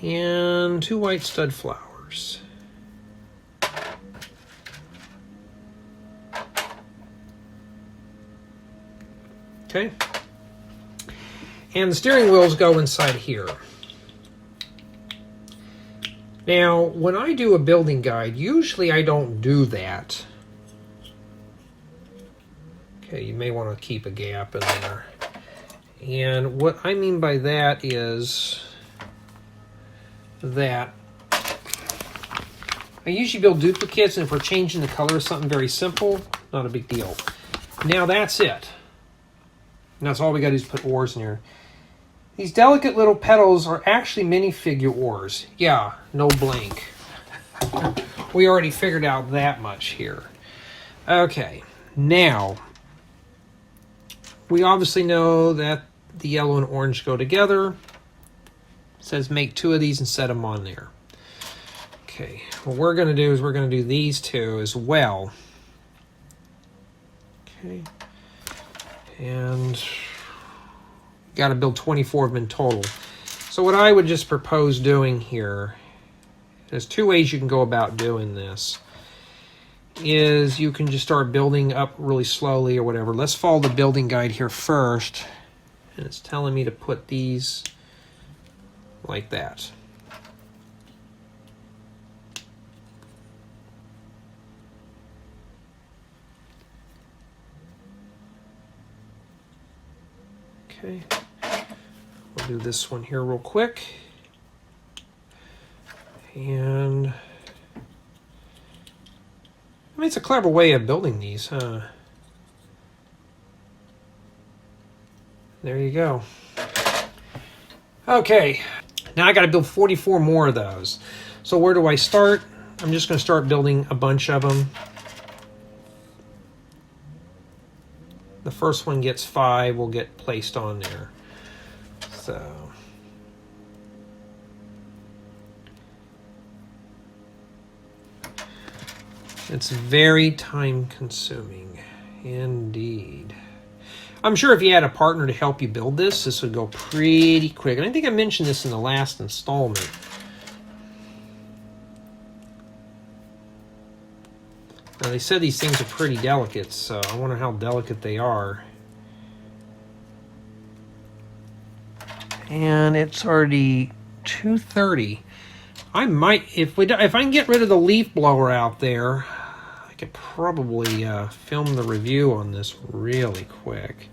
And 2 white stud flowers. Okay. And the steering wheels go inside here. Now, when I do a building guide, usually I don't do that. Okay, you may want to keep a gap in there. And what I mean by that is that I usually build duplicates, and if we're changing the color of something very simple, not a big deal. Now that's it. And that's all we got to do is put oars in here. These delicate little petals are actually minifigure oars. Yeah, no blink. We already figured out that much here. Okay, now we obviously know that the yellow and orange go together. It says make 2 of these and set them on there. Okay, what we're going to do is we're going to do these 2 as well. Okay, and got to build 24 of them in total. So what I would just propose doing here, there's 2 ways you can go about doing this. Is you can just start building up really slowly or whatever. Let's follow the building guide here first. And it's telling me to put these like that. Okay. We'll do this one here real quick. And I mean, it's a clever way of building these, huh? There you go. Okay, now I got to build 44 more of those. So where do I start? I'm just going to start building a bunch of them. The first one gets 5, will get placed on there. So it's very time consuming indeed. I'm sure if you had a partner to help you build this, this would go pretty quick. And I think I mentioned this in the last installment. Now, they said these things are pretty delicate, so I wonder how delicate they are. And it's already 2:30. I might, if I can get rid of the leaf blower out there, I could probably film the review on this really quick.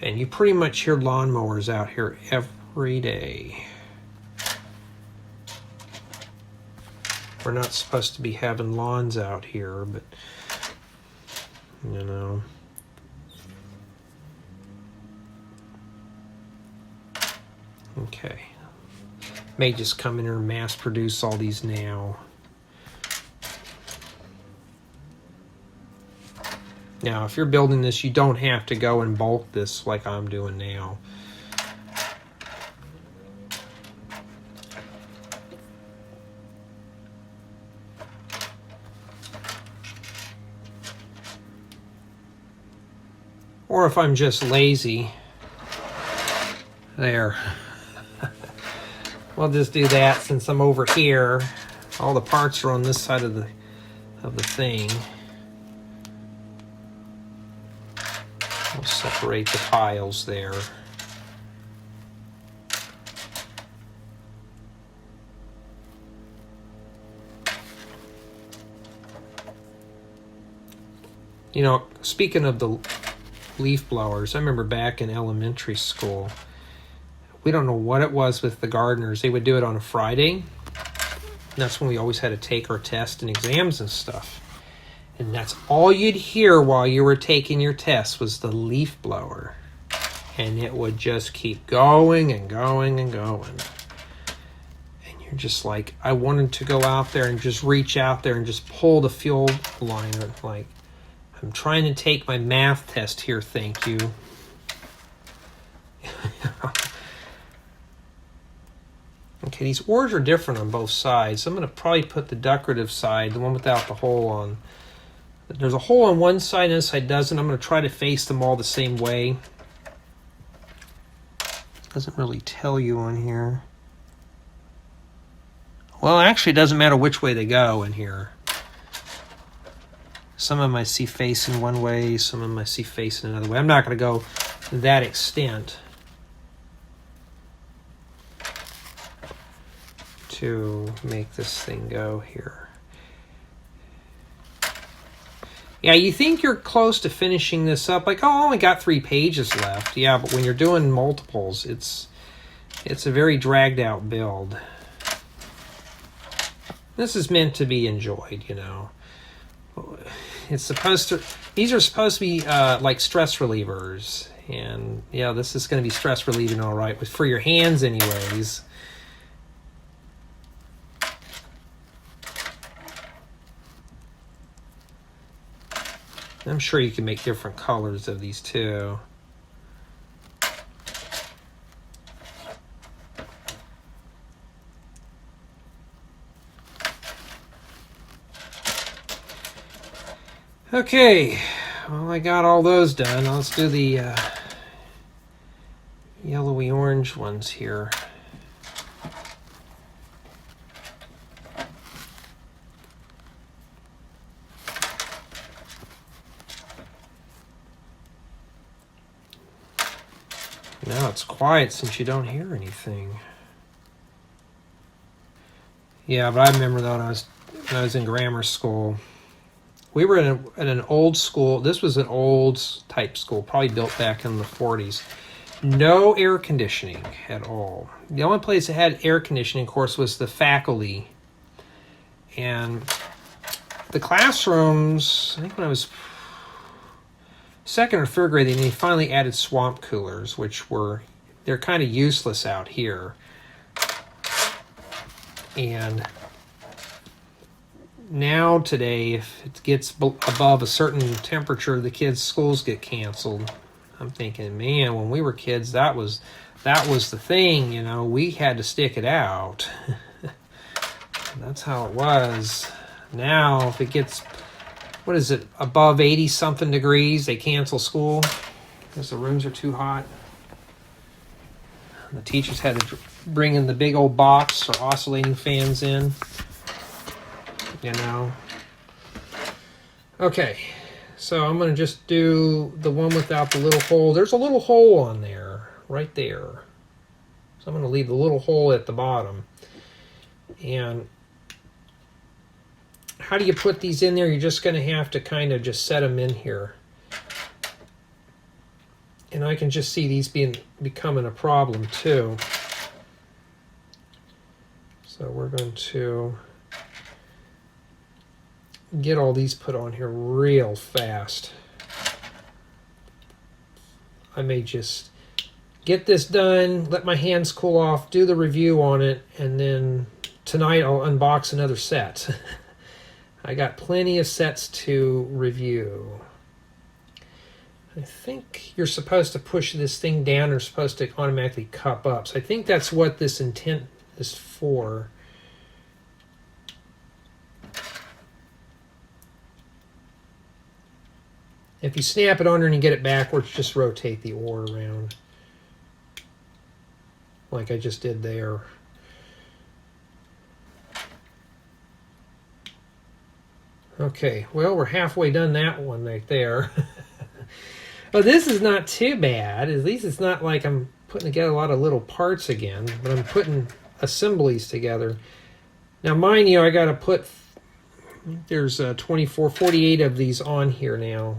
And you pretty much hear lawnmowers out here every day. We're not supposed to be having lawns out here, but you know. Okay. May just come in here and mass produce all these now. Now, if you're building this, you don't have to go and bulk this like I'm doing now. Or if I'm just lazy, there. We'll just do that since I'm over here. All the parts are on this side of the thing. We'll separate the piles there. You know, speaking of the leaf blowers, I remember back in elementary school, we don't know what it was with the gardeners. They would do it on a Friday. And that's when we always had to take our tests and exams and stuff. And that's all you'd hear while you were taking your test was the leaf blower. And it would just keep going and going and going. And you're just like, I wanted to go out there and just reach out there and just pull the fuel line. Like, I'm trying to take my math test here, thank you. Okay, these oars are different on both sides. I'm going to probably put the decorative side, the one without the hole on. There's a hole on one side and this side doesn't. I'm going to try to face them all the same way. Doesn't really tell you on here. Well, actually, it doesn't matter which way they go in here. Some of them I see facing one way, some of them I see facing another way. I'm not going to go to that extent to make this thing go here. Yeah, you think you're close to finishing this up, like, oh, I only got 3 pages left. Yeah, but when you're doing multiples, it's a very dragged out build. This is meant to be enjoyed, you know. It's supposed to, these are supposed to be like stress relievers. And yeah, this is going to be stress relieving all right, for your hands anyways. I'm sure you can make different colors of these too. Okay, well, I got all those done. Let's do the yellowy orange ones here. Now it's quiet since you don't hear anything. Yeah, but I remember that when I was in grammar school. We were in an old school. This was an old type school, probably built back in the 40s. No air conditioning at all. The only place that had air conditioning, of course, was the faculty. And the classrooms, I think when I was second or third grade, they finally added swamp coolers, which they're kind of useless out here. And now today, if it gets above a certain temperature, the kids' schools get canceled. I'm thinking, man, when we were kids, that was the thing, you know. We had to stick it out. That's how it was. Now, if it gets, what is it, above 80-something degrees, they cancel school because the rooms are too hot. The teachers had to bring in the big old box or oscillating fans in. You know. Okay, so I'm going to just do the one without the little hole. There's a little hole on there, right there. So I'm going to leave the little hole at the bottom. And how do you put these in there? You're just going to have to kind of just set them in here. And I can just see these becoming a problem too. So we're going to get all these put on here real fast. I may just get this done, let my hands cool off, do the review on it, and then tonight I'll unbox another set. I got plenty of sets to review. I think you're supposed to push this thing down or supposed to automatically cup up. So I think that's what this intent is for. If you snap it under and you get it backwards, just rotate the oar around. Like I just did there. Okay, well, we're halfway done that one right there. But this is not too bad. At least it's not like I'm putting together a lot of little parts again, but I'm putting assemblies together. Now, mind you, I got to put, there's 24, 48 of these on here now.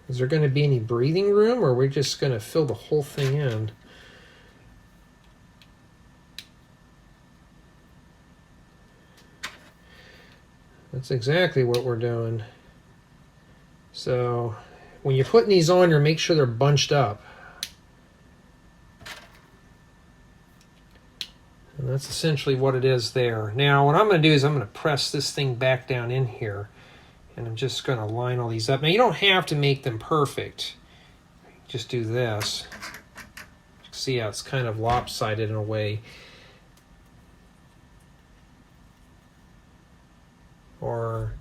Is there going to be any breathing room, or are we just going to fill the whole thing in? That's exactly what we're doing. So when you're putting these on, you make sure they're bunched up. And that's essentially what it is there. Now what I'm going to do is I'm going to press this thing back down in here. And I'm just going to line all these up. Now, you don't have to make them perfect. Just do this. See how it's kind of lopsided in a way. Or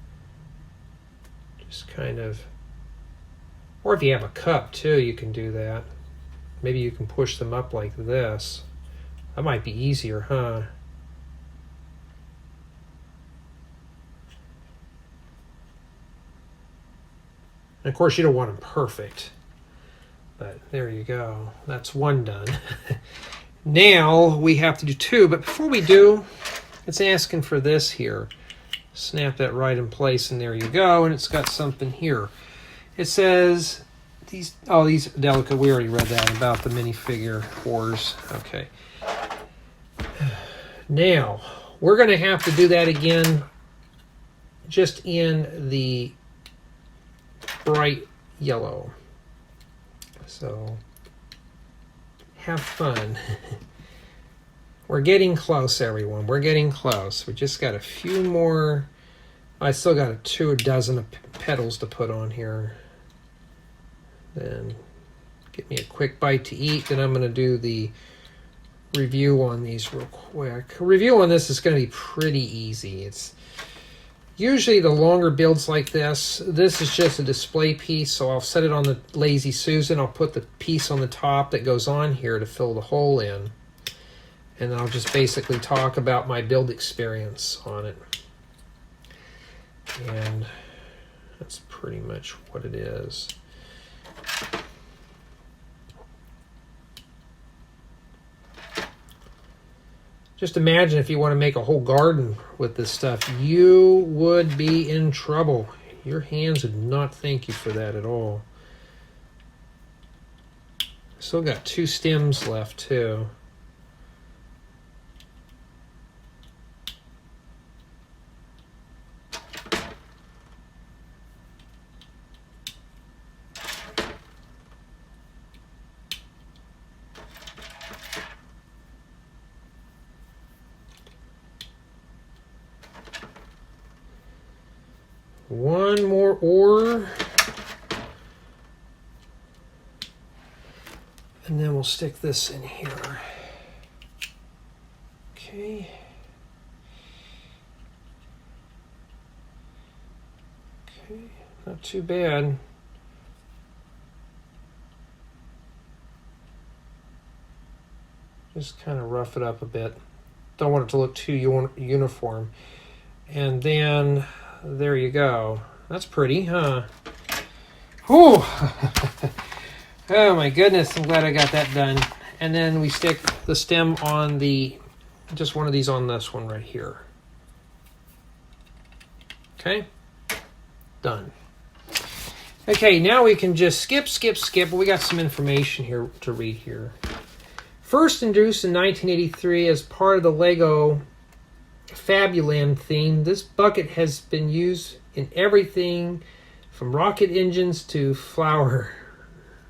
just kind of... Or if you have a cup, too, you can do that. Maybe you can push them up like this. That might be easier, huh? And of course, you don't want them perfect. But there you go. That's one done. Now we have to do two. But before we do, it's asking for this here. Snap that right in place, and there you go. And it's got something here. It says, these delicate, we already read that about the minifigure wars. Okay. Now, we're going to have to do that again just in the bright yellow. So have fun. We're getting close, everyone. We're getting close. We just got a few more. I still got a dozen of petals to put on here. Then get me a quick bite to eat. Then I'm going to do the review on these real quick. A review on this is going to be pretty easy. It's usually the longer builds like this. This is just a display piece, so I'll set it on the Lazy Susan. I'll put the piece on the top that goes on here to fill the hole in. And I'll just basically talk about my build experience on it. And that's pretty much what it is. Just imagine if you want to make a whole garden with this stuff, you would be in trouble. Your hands would not thank you for that at all. Still got 2 stems left too. One more ore. And then we'll stick this in here. Okay. Okay, not too bad. Just kind of rough it up a bit. Don't want it to look too uniform. And then there you go. That's pretty, huh? Whew! Oh my goodness, I'm glad I got that done. And then we stick the stem on just one of these on this one right here. Okay? Done. Okay, now we can just skip. We got some information here to read here. First introduced in 1983 as part of the LEGO Fabuland theme, this bucket has been used in everything from rocket engines to flower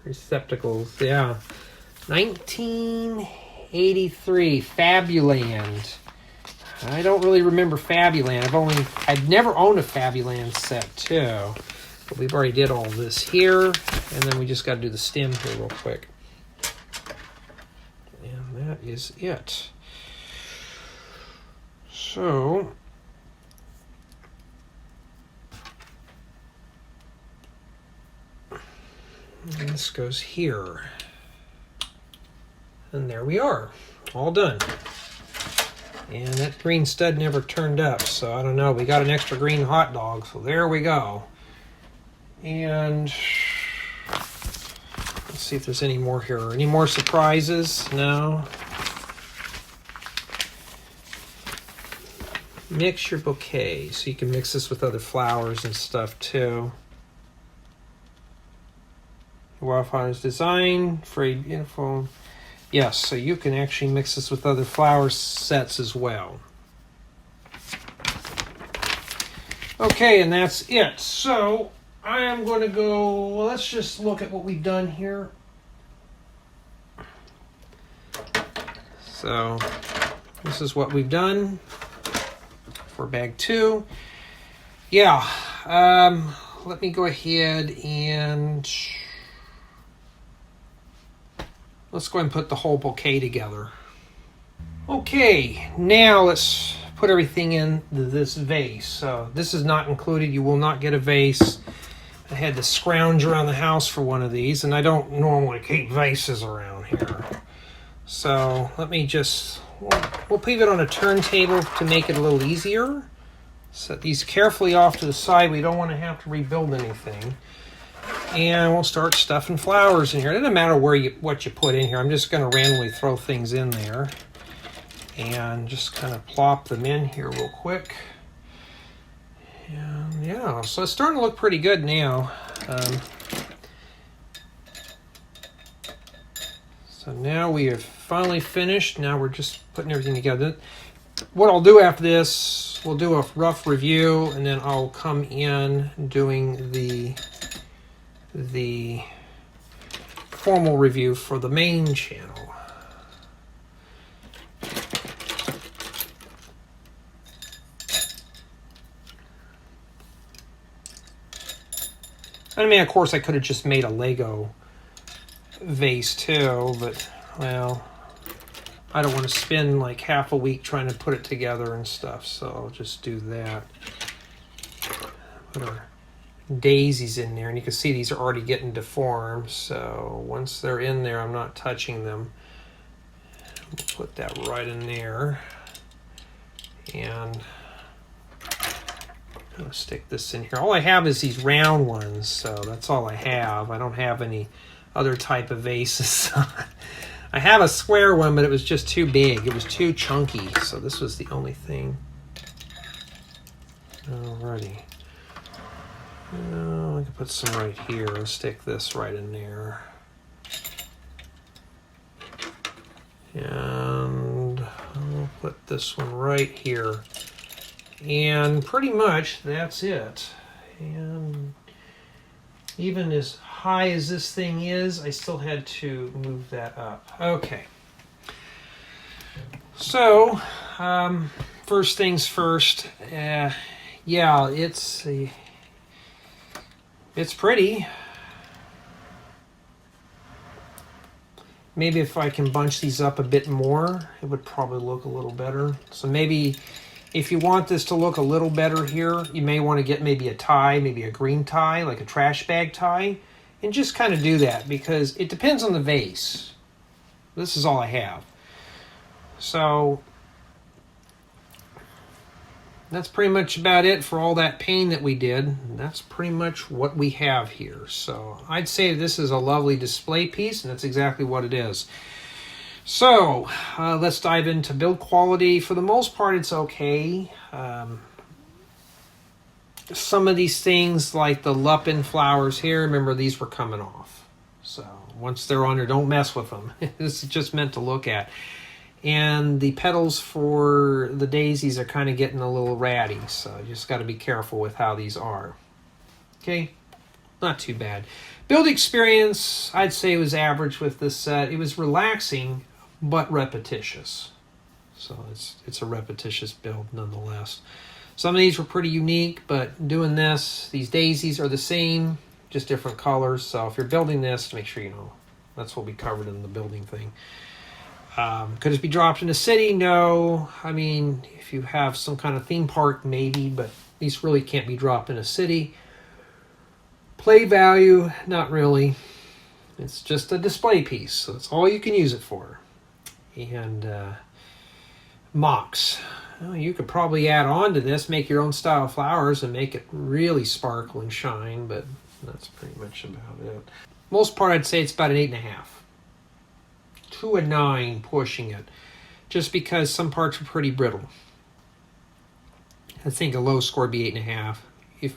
receptacles. Yeah. 1983, Fabuland. I don't really remember Fabuland. I've never owned a Fabuland set too. But we've already did all this here, and then we just got to do the stem here real quick. And that is it. So, and this goes here. And there we are, all done. And that green stud never turned up, so I don't know. We got an extra green hot dog, so there we go. And let's see if there's any more here. Any more surprises? No. Mix your bouquet, so you can mix this with other flowers and stuff too. Wildflower's design, frayed info. Yes, so you can actually mix this with other flower sets as well. Okay, and that's it. So I am going to go, well, let's just look at what we've done here. So this is what we've done for bag 2. Yeah, let me go ahead and let's go ahead and put the whole bouquet together. Okay, now let's put everything in this vase. So this is not included. You will not get a vase. I had to scrounge around the house for one of these, and I don't normally keep vases around here. So let me just, we'll leave it on a turntable to make it a little easier. Set these carefully off to the side. We don't want to have to rebuild anything. And we'll start stuffing flowers in here. It doesn't matter what you put in here. I'm just going to randomly throw things in there. And just kind of plop them in here real quick. And yeah, so it's starting to look pretty good now. So now we have finally finished. Now we're just putting everything together. What I'll do after this, we'll do a rough review, and then I'll come in doing the the formal review for the main channel. I mean, of course, I could have just made a Lego vase too, but, well, I don't want to spend like half a week trying to put it together and stuff, so I'll just do that. Put our daisies in there, and you can see these are already getting deformed, so once they're in there, I'm not touching them. We'll put that right in there, and I'm going to stick this in here. All I have is these round ones, so that's all I have. I don't have any other type of vases. I have a square one, but it was just too big. It was too chunky, so this was the only thing. Alrighty. I can put some right here. I'll stick this right in there. And I'll put this one right here. And pretty much that's it. And even as high as this thing is, I still had to move that up. Okay. So, first things first. Yeah, it's pretty. Maybe if I can bunch these up a bit more, it would probably look a little better. So maybe if you want this to look a little better here, you may want to get maybe a tie, maybe a green tie, like a trash bag tie, and just kind of do that because it depends on the vase. This is all I have. So that's pretty much about it for all that paint that we did. That's pretty much what we have here. So I'd say this is a lovely display piece, and that's exactly what it is. So let's dive into build quality. For the most part, it's okay. Some of these things, like the Lupin flowers here, remember these were coming off. So once they're on there, don't mess with them. This is just meant to look at. And the petals for the daisies are kind of getting a little ratty, so you just got to be careful with how these are. Okay, not too bad. Build experience, I'd say it was average with this set. It was relaxing, but repetitious. So it's a repetitious build nonetheless. Some of these were pretty unique, but doing this, these daisies are the same, just different colors. So if you're building this, make sure you know. That's what we covered in the building thing. Could it be dropped in a city? No. I mean, if you have some kind of theme park, maybe, but these really can't be dropped in a city. Play value, not really. It's just a display piece, so that's all you can use it for. And mocks. Well, you could probably add on to this, make your own style of flowers and make it really sparkle and shine, but that's pretty much about it. Most part, I'd say it's about an 8.5. To a 9 pushing it, just because some parts are pretty brittle. I think a low score would be 8.5. If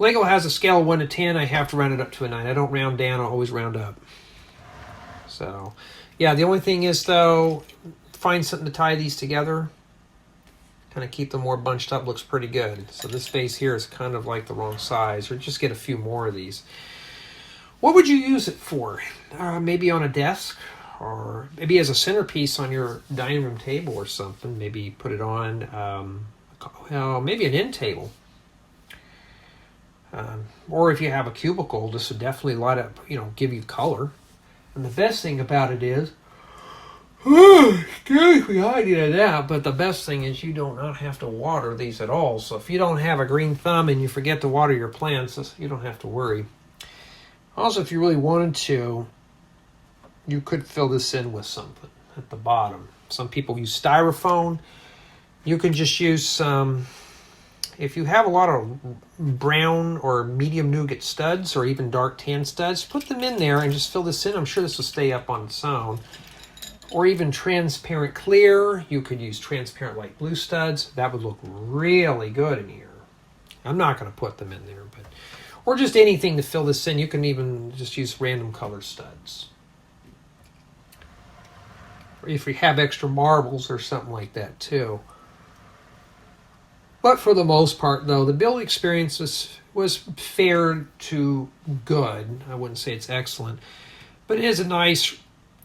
Lego has a scale of 1 to 10, I have to round it up to a 9. I don't round down, I always round up. So, yeah, the only thing is, though, find something to tie these together. Kind of keep them more bunched up, looks pretty good. So this vase here is kind of like the wrong size, or just get a few more of these. What would you use it for? Maybe on a desk, or maybe as a centerpiece on your dining room table or something. Maybe put it on, maybe an end table. Or if you have a cubicle, this would definitely light up, give you color. And the best thing about it is, excuse me, I did that, but the best thing is you do not have to water these at all. So if you don't have a green thumb and you forget to water your plants, you don't have to worry. Also, if you really wanted to, you could fill this in with something at the bottom. Some people use styrofoam. You can just use some, if you have a lot of brown or medium nougat studs or even dark tan studs, put them in there and just fill this in. I'm sure this will stay up on its own. Or even transparent clear. You could use transparent light blue studs. That would look really good in here. I'm not going to put them in there, but or just anything to fill this in. You can even just use random color studs. Or if you have extra marbles or something like that too. But for the most part, though, the build experience was fair to good. I wouldn't say it's excellent, but it is a nice,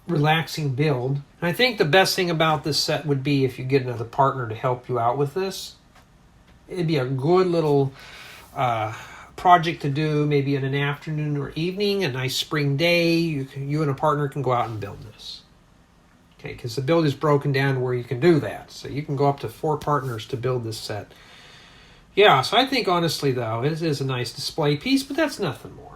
relaxing build. And I think the best thing about this set would be if you get another partner to help you out with this. It'd be a good little project to do, maybe in an afternoon or evening, a nice spring day. You and a partner can go out and build this. Okay, because the build is broken down where you can do that. So you can go up to 4 partners to build this set. Yeah, so I think honestly, though, it is a nice display piece, but that's nothing more.